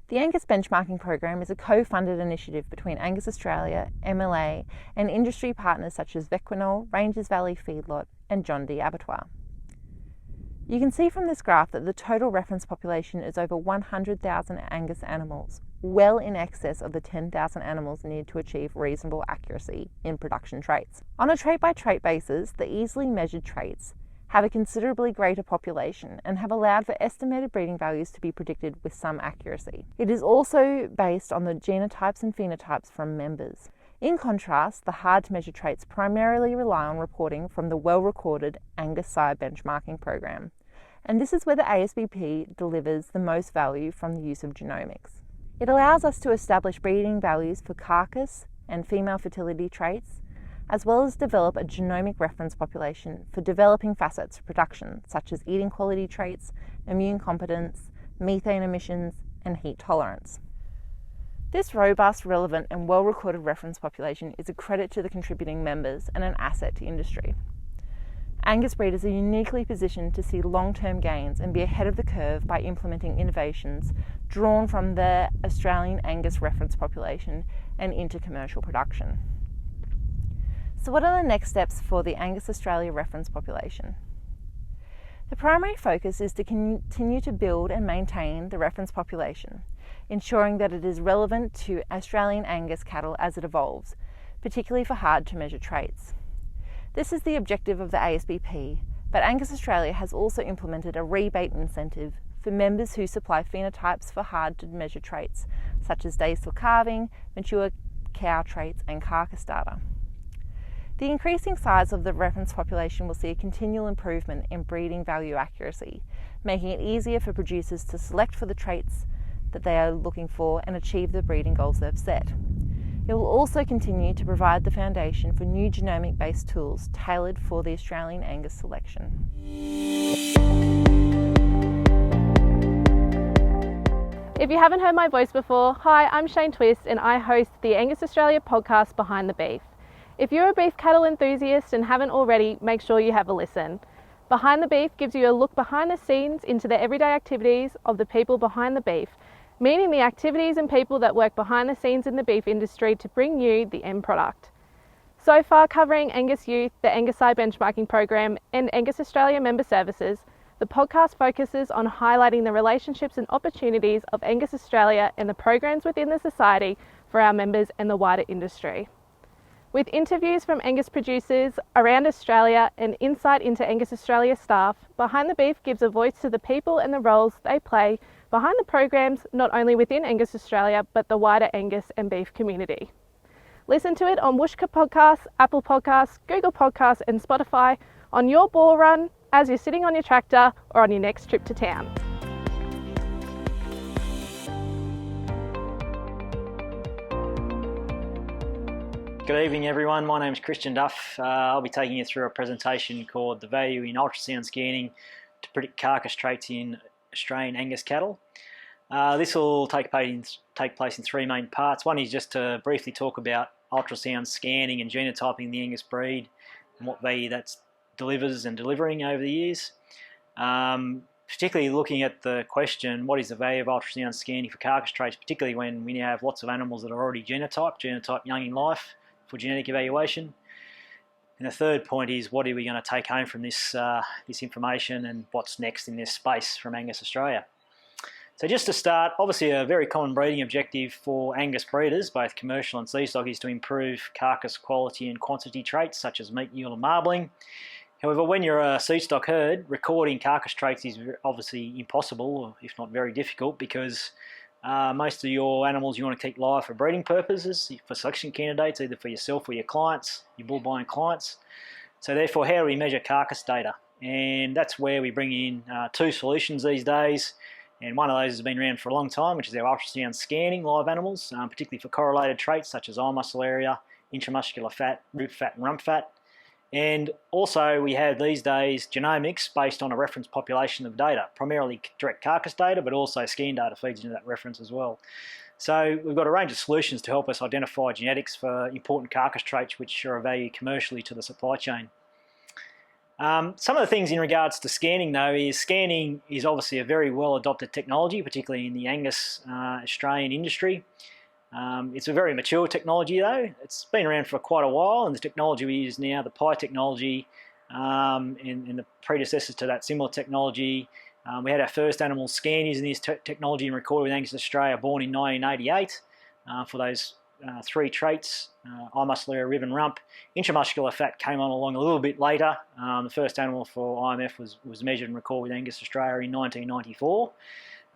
Speaker 8: The Angus benchmarking program is a co-funded initiative between Angus Australia, MLA, and industry partners such as Vequinol, Ranges Valley Feedlot, and John D. Abattoir. You can see from this graph that the total reference population is over 100,000 Angus animals, well in excess of the 10,000 animals needed to achieve reasonable accuracy in production traits. On a trait-by-trait basis, the easily measured traits have a considerably greater population and have allowed for estimated breeding values to be predicted with some accuracy. It is also based on the genotypes and phenotypes from members. In contrast, the hard-to-measure traits primarily rely on reporting from the well-recorded Angus sire benchmarking program, and this is where the ASBP delivers the most value from the use of genomics. It allows us to establish breeding values for carcass and female fertility traits, as well as develop a genomic reference population for developing facets of production, such as eating quality traits, immune competence, methane emissions, and heat tolerance. This robust, relevant, and well-recorded reference population is a credit to the contributing members and an asset to industry. Angus breeders are uniquely positioned to see long-term gains and be ahead of the curve by implementing innovations drawn from the Australian Angus reference population and into commercial production. So what are the next steps for the Angus Australia reference population? The primary focus is to continue to build and maintain the reference population, ensuring that it is relevant to Australian Angus cattle as it evolves, particularly for hard-to-measure traits. This is the objective of the ASBP, but Angus Australia has also implemented a rebate incentive for members who supply phenotypes for hard-to-measure traits, such as days till calving, mature cow traits, and carcass data. The increasing size of the reference population will see a continual improvement in breeding value accuracy, making it easier for producers to select for the traits that they are looking for and achieve the breeding goals they've set. It will also continue to provide the foundation for new genomic-based tools tailored for the Australian Angus selection.
Speaker 9: If you haven't heard my voice before, hi, I'm Shane Twist and I host the Angus Australia podcast Behind the Beef. If you're a beef cattle enthusiast and haven't already, make sure you have a listen. Behind the Beef gives you a look behind the scenes into the everyday activities of the people behind the beef, meaning the activities and people that work behind the scenes in the beef industry to bring you the end product. So far covering Angus Youth, the Angus Eye Benchmarking Program and Angus Australia member services, the podcast focuses on highlighting the relationships and opportunities of Angus Australia and the programs within the society for our members and the wider industry. With interviews from Angus producers around Australia and insight into Angus Australia staff, Behind the Beef gives a voice to the people and the roles they play behind the programs, not only within Angus Australia, but the wider Angus and beef community. Listen to it on Whooshka Podcasts, Apple Podcasts, Google Podcasts and Spotify on your ball run, as you're sitting on your tractor or on your next trip to town.
Speaker 10: Good evening everyone, my name is Christian Duff. I'll be taking you through a presentation called The Value in Ultrasound Scanning to Predict Carcass Traits in Australian Angus Cattle. This will take place in three main parts. One is just to briefly talk about ultrasound scanning and genotyping the Angus breed and what value that delivers and delivering over the years. Particularly looking at the question, what is the value of ultrasound scanning for carcass traits, particularly when we now have lots of animals that are already genotyped young in life for genetic evaluation. And the third point is, what are we going to take home from this information and what's next in this space from Angus Australia? So just to start, obviously a very common breeding objective for Angus breeders, both commercial and seedstock, is to improve carcass quality and quantity traits such as meat yield and marbling. However, when you're a seedstock herd, recording carcass traits is obviously impossible, if not very difficult, because most of your animals you want to keep live for breeding purposes, for selection candidates, either for yourself or your clients, your bull buying clients. So therefore, how do we measure carcass data? And that's where we bring in two solutions these days. And one of those has been around for a long time, which is our ultrasound scanning live animals, particularly for correlated traits such as eye muscle area, intramuscular fat, rib fat and rump fat. And also we have these days genomics based on a reference population of data, primarily direct carcass data, but also scan data feeds into that reference as well. So we've got a range of solutions to help us identify genetics for important carcass traits which are of value commercially to the supply chain. Some of the things in regards to scanning though is scanning is obviously a very well adopted technology, particularly in the Angus Australian industry. It's a very mature technology though. It's been around for quite a while, and the technology we use now, the Pi technology, and the predecessors to that similar technology. We had our first animal scan using this technology and recorded with Angus Australia born in 1988 for those three traits, eye muscle area, rib and rump. Intramuscular fat came on along a little bit later. The first animal for IMF was measured and recorded with Angus Australia in 1994.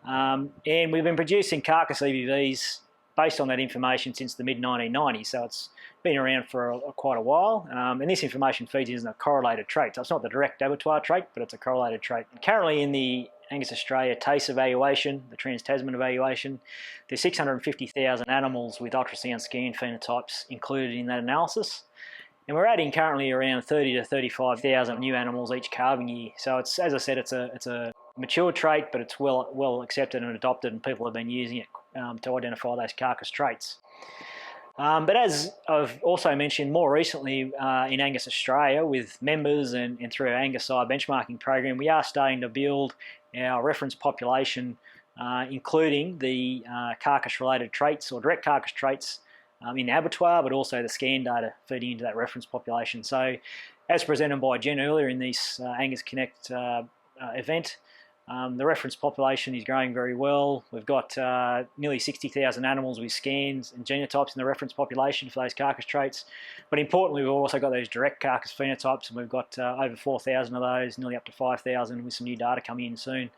Speaker 10: And we've been producing carcass EBVs based on that information since the mid-1990s, so it's been around for quite a while, and this information feeds into a correlated trait. So it's not the direct abattoir trait, but it's a correlated trait. Currently in the Angus Australia TACE evaluation, the Trans-Tasman evaluation, there's 650,000 animals with ultrasound scan phenotypes included in that analysis, and we're adding currently around 30 to 35,000 new animals each calving year. So it's, as I said, it's a mature trait, but it's well accepted and adopted, and people have been using it to identify those carcass traits. But as I've also mentioned more recently in Angus Australia with members and through our Angus side benchmarking program, we are starting to build our reference population, including the carcass-related traits or direct carcass traits in the abattoir, but also the scan data feeding into that reference population. So as presented by Jen earlier in this Angus Connect event, the reference population is growing very well. We've got nearly 60,000 animals with scans and genotypes in the reference population for those carcass traits. But importantly, we've also got those direct carcass phenotypes, and we've got over 4,000 of those, nearly up to 5,000 with some new data coming in soon.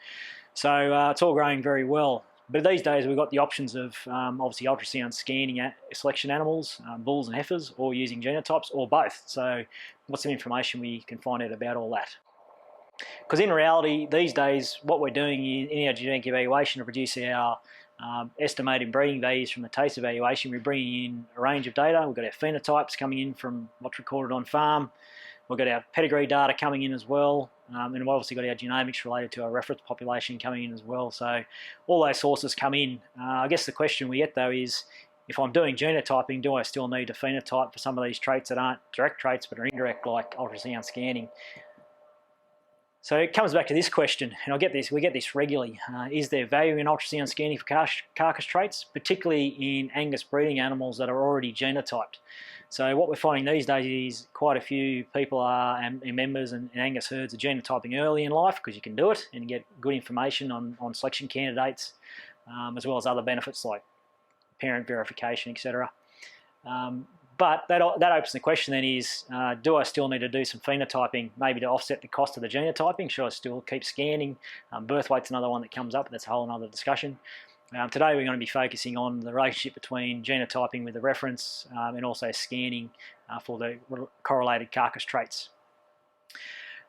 Speaker 10: So it's all growing very well. But these days we've got the options of obviously ultrasound scanning selection animals, bulls and heifers, or using genotypes, or both. So what's some information we can find out about all that? Because in reality, these days, what we're doing in our genetic evaluation to produce our estimated breeding values from the TACE evaluation, we're bringing in a range of data. We've got our phenotypes coming in from what's recorded on farm. We've got our pedigree data coming in as well. And we've obviously got our genomics related to our reference population coming in as well. So all those sources come in. I guess the question we get though is, if I'm doing genotyping, do I still need to phenotype for some of these traits that aren't direct traits but are indirect, like ultrasound scanning? So it comes back to this question, and we get this regularly. Is there value in ultrasound scanning for carcass traits, particularly in Angus breeding animals that are already genotyped? So what we're finding these days is quite a few people and members and Angus herds are genotyping early in life because you can do it and get good information on selection candidates, as well as other benefits like parent verification, etc. But that opens the question then is, do I still need to do some phenotyping, maybe to offset the cost of the genotyping? Should I still keep scanning? Birth weight's another one that comes up, but that's a whole other discussion. Today we're going to be focusing on the relationship between genotyping with the reference and also scanning for the correlated carcass traits.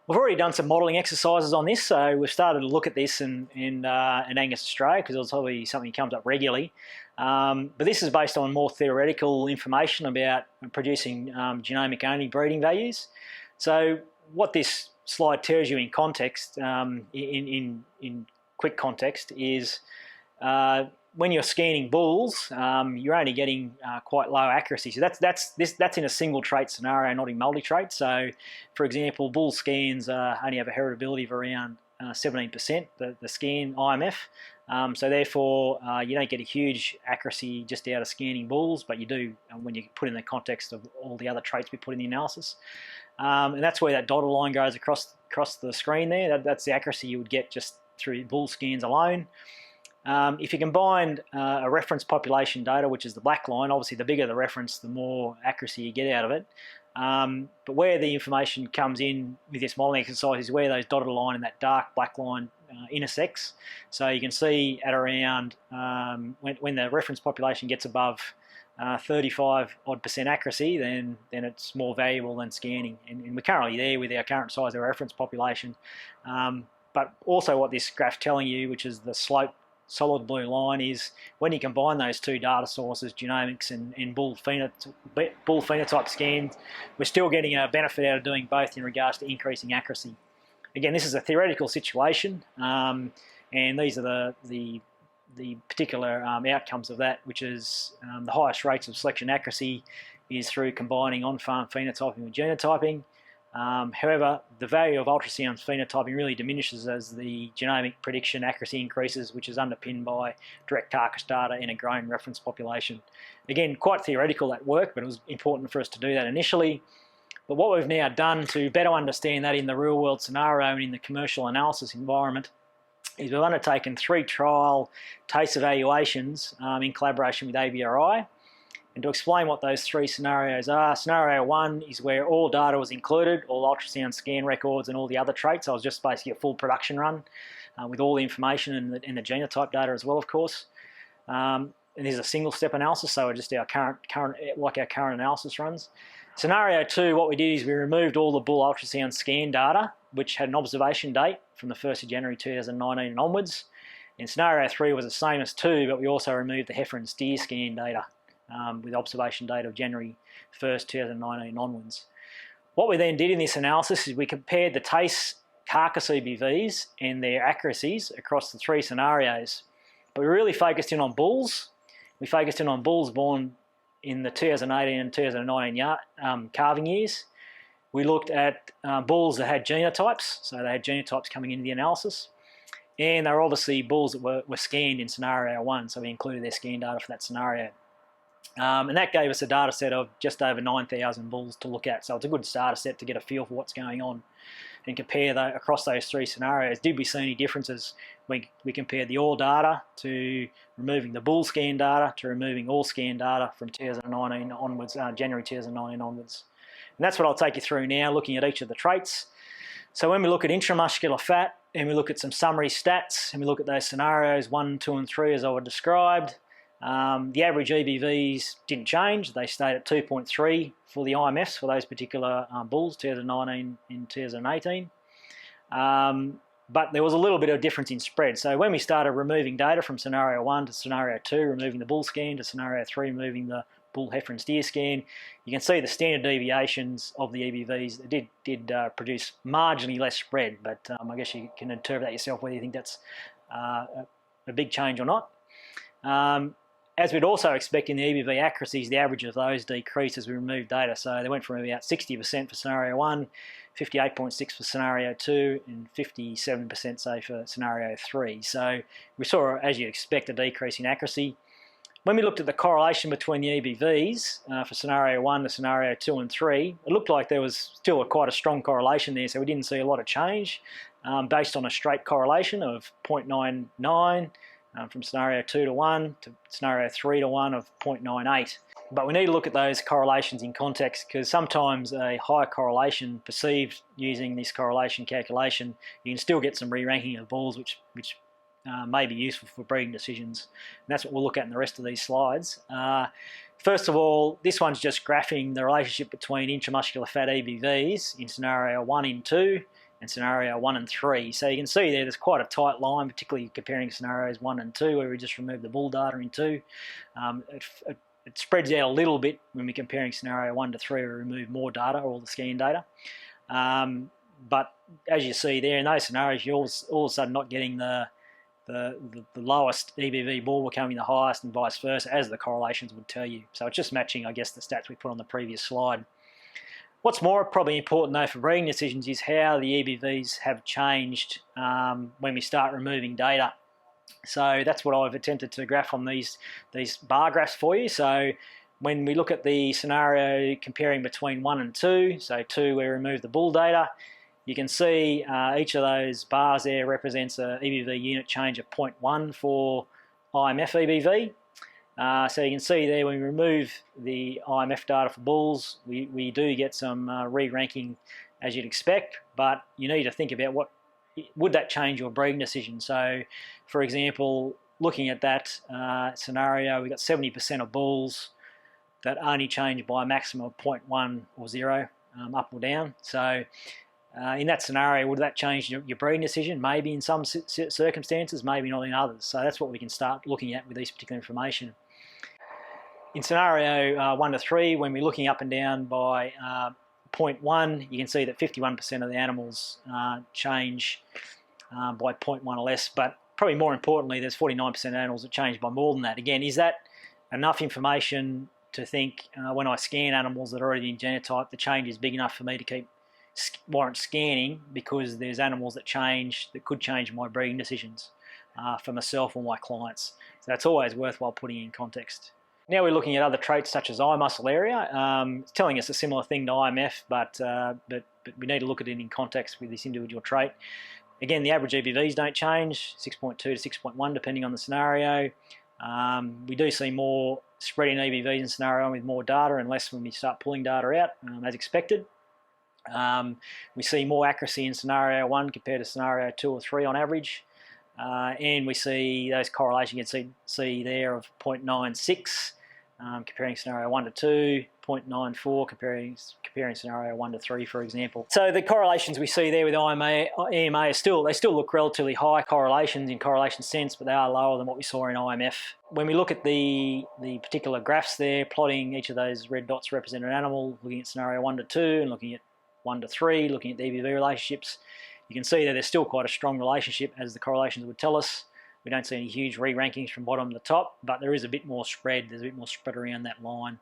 Speaker 10: We've already done some modelling exercises on this, so we've started to look at this in Angus Australia because it's probably something that comes up regularly. But this is based on more theoretical information about producing genomic-only breeding values. So what this slide tells you in context, in quick context, is when you're scanning bulls, you're only getting quite low accuracy. So that's in a single trait scenario, not in multi-trait. So, for example, bull scans only have a heritability of around 17%, the scan IMF. So therefore, you don't get a huge accuracy just out of scanning bulls, but you do when you put in the context of all the other traits we put in the analysis. And that's where that dotted line goes across the screen there. That's the accuracy you would get just through bull scans alone. If you combine a reference population data, which is the black line, obviously the bigger the reference, the more accuracy you get out of it. But where the information comes in with this modelling exercise is where those dotted line and that dark black line intersects. So you can see at around, when the reference population gets above 35% accuracy, then it's more valuable than scanning. And we're currently there with our current size of our reference population. But also what this graph's telling you, which is the slope solid blue line, is when you combine those two data sources, genomics and bull phenotype scans, we're still getting a benefit out of doing both in regards to increasing accuracy. Again, this is a theoretical situation, and these are the particular outcomes of that, which is the highest rates of selection accuracy is through combining on-farm phenotyping with genotyping. However, the value of ultrasound phenotyping really diminishes as the genomic prediction accuracy increases, which is underpinned by direct carcass data in a growing reference population. Again, quite theoretical that work, but it was important for us to do that initially. But what we've now done to better understand that in the real world scenario and in the commercial analysis environment is we've undertaken 3 trial TACE evaluations in collaboration with ABRI. And to explain what those 3 scenarios are, scenario 1 is where all data was included, all ultrasound scan records and all the other traits. So it was just basically a full production run with all the information and the genotype data as well, of course. And this is a single step analysis, so just our current analysis runs. Scenario 2, what we did is we removed all the bull ultrasound scan data, which had an observation date from the 1st of January 2019 and onwards. And scenario 3 was the same as 2, but we also removed the heifer and steer scan data with observation date of January 1st, 2019 onwards. What we then did in this analysis is we compared the TACE carcass EBVs and their accuracies across the 3 scenarios. But we really focused in on bulls. We focused in on bulls born in the 2018 and 2019 calving years. We looked at bulls that had genotypes, so they had genotypes coming into the analysis, and they were obviously bulls that were scanned in scenario 1, so we included their scan data for that scenario. And that gave us a data set of just over 9,000 bulls to look at, so it's a good data set to get a feel for what's going on and compare across those 3 scenarios. Did we see any differences? We compared the all data to removing the bull scan data to removing all scan data from 2019 onwards, January 2019 onwards. And that's what I'll take you through now, looking at each of the traits. So when we look at intramuscular fat and we look at some summary stats and we look at those scenarios 1, 2 and 3 as I would described, the average EBVs didn't change. They stayed at 2.3 for the IMFs for those particular bulls, 2019 and 2018. But there was a little bit of difference in spread. So when we started removing data from scenario 1 to scenario 2, removing the bull scan, to scenario 3, removing the bull, heifer and steer scan, you can see the standard deviations of the EBVs did produce marginally less spread, but I guess you can interpret that yourself whether you think that's a big change or not. As we'd also expect in the EBV accuracies, the average of those decreased as we removed data. So they went from about 60% for scenario 1, 58.6 for scenario 2, and 57% say for scenario 3. So we saw, as you'd expect, a decrease in accuracy. When we looked at the correlation between the EBVs for scenario 1 to scenario 2 and 3, it looked like there was still quite a strong correlation there, so we didn't see a lot of change based on a straight correlation of 0.99 from scenario 2 to 1 to scenario 3 to 1 of 0.98. But we need to look at those correlations in context, because sometimes a high correlation perceived using this correlation calculation, you can still get some re-ranking of bulls which may be useful for breeding decisions. And that's what we'll look at in the rest of these slides. First of all, this one's just graphing the relationship between intramuscular fat EBVs in scenario 1 and 2 and scenario 1 and 3. So you can see there's quite a tight line, particularly comparing scenarios 1 and 2, where we just removed the bull data in 2. It spreads out a little bit when we're comparing scenario 1 to 3, where we remove more data, all the scan data. But as you see there, in those scenarios, you're all of a sudden not getting the lowest EBV bull becoming the highest and vice versa, as the correlations would tell you. So it's just matching, I guess, the stats we put on the previous slide. What's more probably important though for breeding decisions is how the EBVs have changed when we start removing data. So that's what I've attempted to graph on these bar graphs for you. So when we look at the scenario comparing between 1 and 2, so 2 we remove the bull data, you can see each of those bars there represents a EBV unit change of 0.1 for IMF EBV. So you can see there when we remove the IMF data for bulls, we do get some re-ranking as you'd expect, but you need to think about would that change your breeding decision. So for example, looking at that scenario, we got 70% of bulls that only change by a maximum of 0.1 or 0 up or down. So in that scenario, would that change your breeding decision? Maybe in some circumstances, maybe not in others. So that's what we can start looking at with this particular information. In scenario 1 to 3, when we're looking up and down by 0.1, you can see that 51% of the animals change by 0.1 or less, but probably more importantly, there's 49% of animals that change by more than that. Again, is that enough information to think when I scan animals that are already in genotype, the change is big enough for me to warrant scanning, because there's animals that could change my breeding decisions for myself or my clients. So that's always worthwhile putting in context. Now we're looking at other traits such as eye muscle area. It's telling us a similar thing to IMF, but we need to look at it in context with this individual trait. Again, the average EBVs don't change, 6.2 to 6.1 depending on the scenario. We do see more spread in EBVs in scenario 1 with more data and less when we start pulling data out, as expected. We see more accuracy in scenario 1 compared to scenario 2 or 3 on average. And we see those correlations you can see there of 0.96 comparing scenario 1 to 2, 0.94 comparing scenario 1 to 3, for example. So the correlations we see there with EMA are still look relatively high correlations in correlation sense, but they are lower than what we saw in IMF. When we look at the particular graphs there, plotting each of those red dots represent an animal, looking at scenario 1 to 2 and looking at 1 to 3, looking at the EBV relationships, you can see that there's still quite a strong relationship, as the correlations would tell us. We don't see any huge re-rankings from bottom to top, but there is a bit more spread. There's a bit more spread around that line.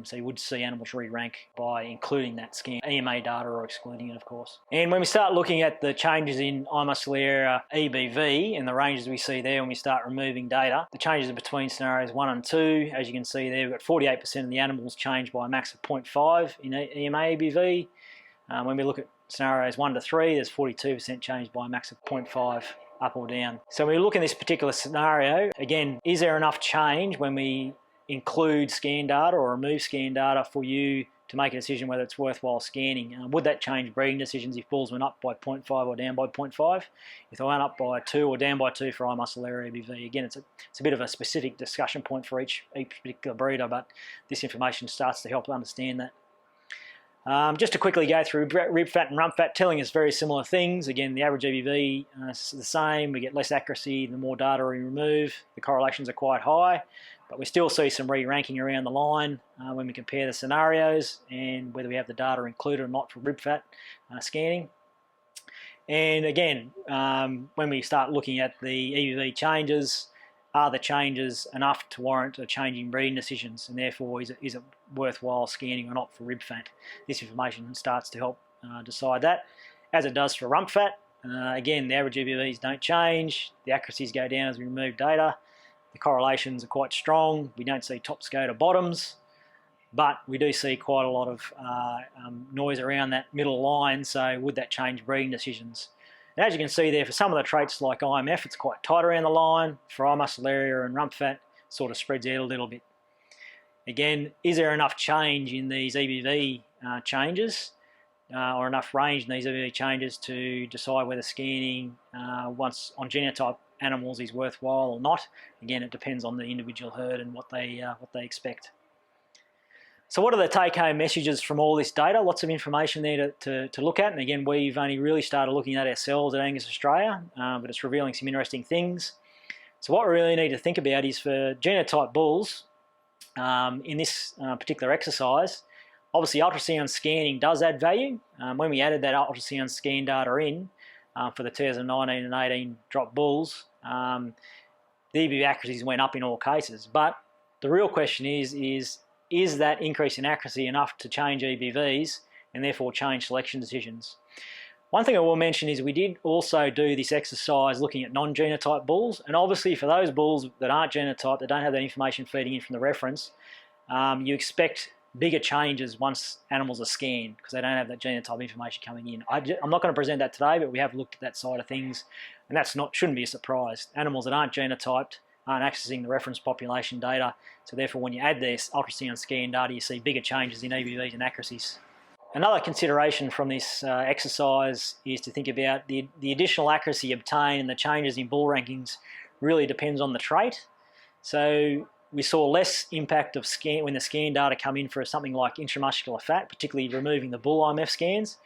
Speaker 10: So you would see animals re-rank by including that scan EMA data or excluding it, of course. And when we start looking at the changes in Angus Australia EBV and the ranges we see there when we start removing data, the changes are between scenarios 1 and 2. As you can see there, we've got 48% of the animals changed by a max of 0.5 in EMA EBV. When we look at scenarios 1 to 3, there's 42% changed by a max of 0.5 up or down. So when we look in this particular scenario, again, is there enough change when we include scan data or remove scan data for you to make a decision whether it's worthwhile scanning? Would that change breeding decisions if bulls went up by 0.5 or down by 0.5? If they went up by 2 or down by 2 for Angus Australia EBV? Again, it's a bit of a specific discussion point for each particular breeder, but this information starts to help understand that. Just to quickly go through rib fat and rump fat, telling us very similar things. Again, the average EBV is the same. We get less accuracy the more data we remove. The correlations are quite high, but we still see some re-ranking around the line when we compare the scenarios and whether we have the data included or not for rib fat scanning. And again, when we start looking at the EBV changes, are the changes enough to warrant a change in breeding decisions, and therefore is it worthwhile scanning or not for rib fat? This information starts to help decide that, as it does for rump fat. Again, the average EBVs don't change, the accuracies go down as we remove data, the correlations are quite strong, we don't see tops go to bottoms, but we do see quite a lot of noise around that middle line, so would that change breeding decisions? And as you can see there, for some of the traits like IMF, it's quite tight around the line. For Angus Australia and rump fat, sort of spreads out a little bit. Again, is there enough change in these EBV changes or enough range in these EBV changes to decide whether scanning once on genotype animals is worthwhile or not? Again, it depends on the individual herd and what they expect. So what are the take-home messages from all this data? Lots of information there to look at. And again, we've only really started looking at ourselves at Angus Australia, but it's revealing some interesting things. So what we really need to think about is for genotype bulls, in this particular exercise, obviously ultrasound scanning does add value. When we added that ultrasound scan data in for the 2019 and 18 drop bulls, the EBV accuracies went up in all cases. But the real question is that increase in accuracy enough to change EBVs and therefore change selection decisions? One thing I will mention is we did also do this exercise looking at non-genotype bulls, and obviously for those bulls that aren't genotyped, that don't have that information feeding in from the reference, you expect bigger changes once animals are scanned because they don't have that genotype information coming in. I'm not going to present that today, but we have looked at that side of things, and shouldn't be a surprise. Animals that aren't genotyped aren't accessing the reference population data, so therefore when you add this ultrasound scan data, you see bigger changes in EBVs and accuracies. Another consideration from this exercise is to think about the additional accuracy obtained and the changes in bull rankings really depends on the trait. So we saw less impact of scan when the scan data come in for something like intramuscular fat, particularly removing the bull IMF scans.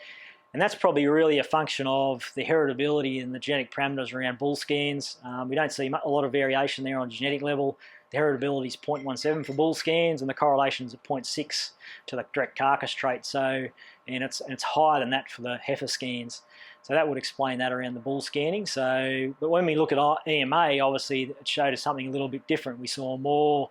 Speaker 10: And that's probably really a function of the heritability and the genetic parameters around bull scans. We don't see a lot of variation there on a genetic level. The heritability is 0.17 for bull scans, and the correlations are 0.6 to the direct carcass trait. So, and it's higher than that for the heifer scans. So that would explain that around the bull scanning. So, but when we look at EMA, obviously it showed us something a little bit different. We saw more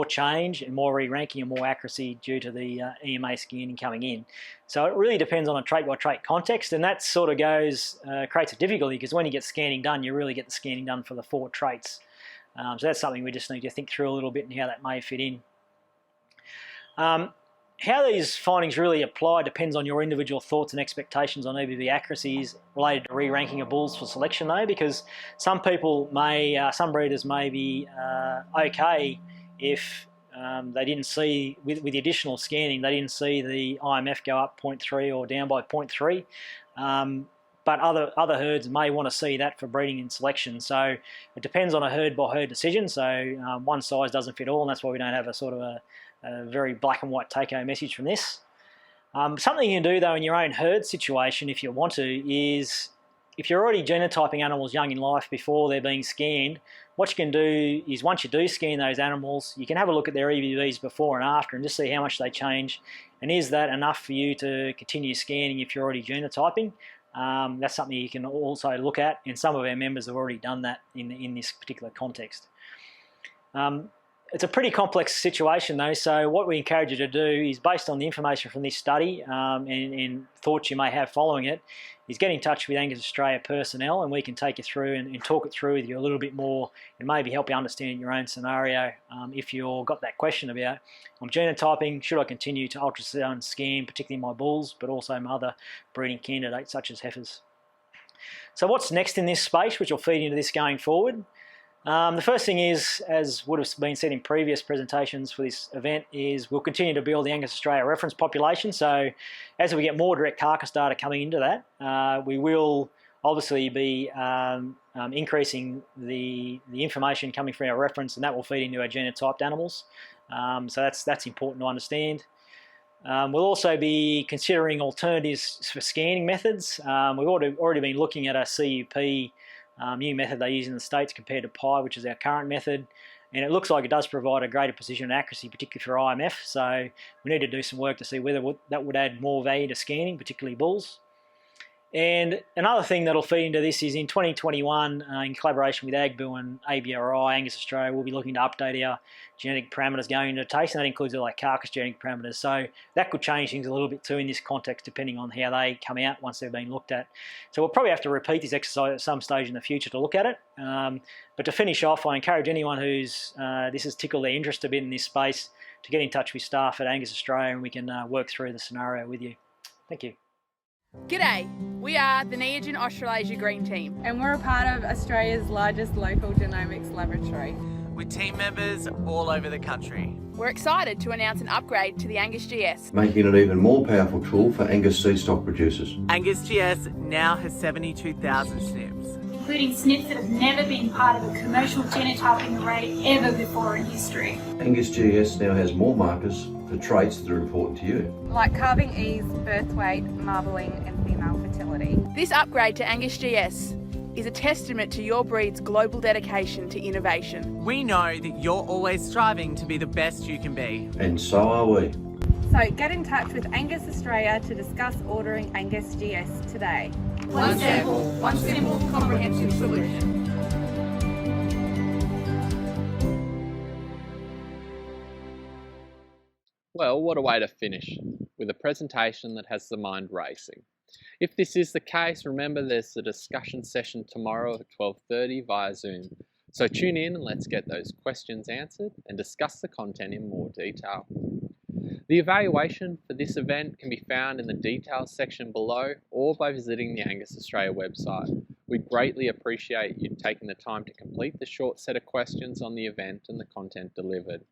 Speaker 10: change and more re-ranking and more accuracy due to the EMA scanning coming in. So it really depends on a trait-by-trait context, and that sort of creates a difficulty because when you get scanning done, you really get the scanning done for the 4 traits. So that's something we just need to think through a little bit and how that may fit in. How these findings really apply depends on your individual thoughts and expectations on EBV accuracies related to re-ranking of bulls for selection though, because some breeders may be okay if they didn't see, with the additional scanning, they didn't see the IMF go up 0.3 or down by 0.3. But other herds may want to see that for breeding and selection. So it depends on a herd-by-herd decision. So one size doesn't fit all, and that's why we don't have a sort of a very black and white take-home message from this. Something you can do though in your own herd situation, if you want to, is if you're already genotyping animals young in life before they're being scanned, what you can do is once you do scan those animals, you can have a look at their EBVs before and after and just see how much they change. And is that enough for you to continue scanning if you're already genotyping? That's something you can also look at, and some of our members have already done that in this particular context. It's a pretty complex situation though, so what we encourage you to do is, based on the information from this study and thoughts you may have following it, is get in touch with Angus Australia personnel, and we can take you through and talk it through with you a little bit more, and maybe help you understand your own scenario. If you've got that question about, I'm genotyping, should I continue to ultrasound scan, particularly my bulls, but also my other breeding candidates such as heifers. So what's next in this space, which will feed into this going forward? The first thing is, as would have been said in previous presentations for this event, is we'll continue to build the Angus Australia reference population. So as we get more direct carcass data coming into that, we will obviously be increasing the information coming from our reference, and that will feed into our genotyped animals. So that's important to understand. We'll also be considering alternatives for scanning methods. We've already been looking at a CUP new method they use in the States compared to PI, which is our current method, and it looks like it does provide a greater precision and accuracy, particularly for IMF, so we need to do some work to see whether that would add more value to scanning, particularly bulls. And another thing that'll feed into this is in 2021, in collaboration with AgBill and ABRI, Angus Australia, we'll be looking to update our genetic parameters going into TACE, and that includes all our carcass genetic parameters. So that could change things a little bit too in this context, depending on how they come out once they've been looked at. So we'll probably have to repeat this exercise at some stage in the future to look at it. But to finish off, I encourage anyone who's this has tickled their interest a bit in this space to get in touch with staff at Angus Australia, and we can work through the scenario with you. Thank you.
Speaker 11: G'day, we are the Neogen Australasia Green Team.
Speaker 12: And we're a part of Australia's largest local genomics laboratory,
Speaker 13: with team members all over the country.
Speaker 11: We're excited to announce an upgrade to the Angus GS,
Speaker 14: making it an even more powerful tool for Angus seedstock producers.
Speaker 13: Angus GS now has 72,000 SNPs,
Speaker 15: including SNPs that have never been part of a commercial genotyping array ever before in history.
Speaker 14: Angus GS now has more markers for traits that are important to you,
Speaker 12: like calving ease, birth weight, marbling and female fertility.
Speaker 11: This upgrade to Angus GS is a testament to your breed's global dedication to innovation.
Speaker 13: We know that you're always striving to be the best you can be.
Speaker 14: And so are we.
Speaker 12: So get in touch with Angus Australia to discuss ordering Angus GS today.
Speaker 11: One sample, one simple, comprehensive solution.
Speaker 1: Well, what a way to finish, with a presentation that has the mind racing. If this is the case, remember there's a discussion session tomorrow at 12:30 via Zoom. So tune in and let's get those questions answered and discuss the content in more detail. The evaluation for this event can be found in the details section below or by visiting the Angus Australia website. We'd greatly appreciate you taking the time to complete the short set of questions on the event and the content delivered.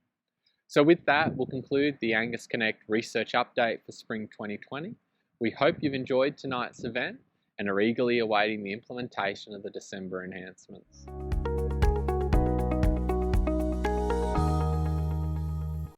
Speaker 1: So with that, we'll conclude the Angus Connect Research Update for Spring 2020. We hope you've enjoyed tonight's event and are eagerly awaiting the implementation of the December enhancements.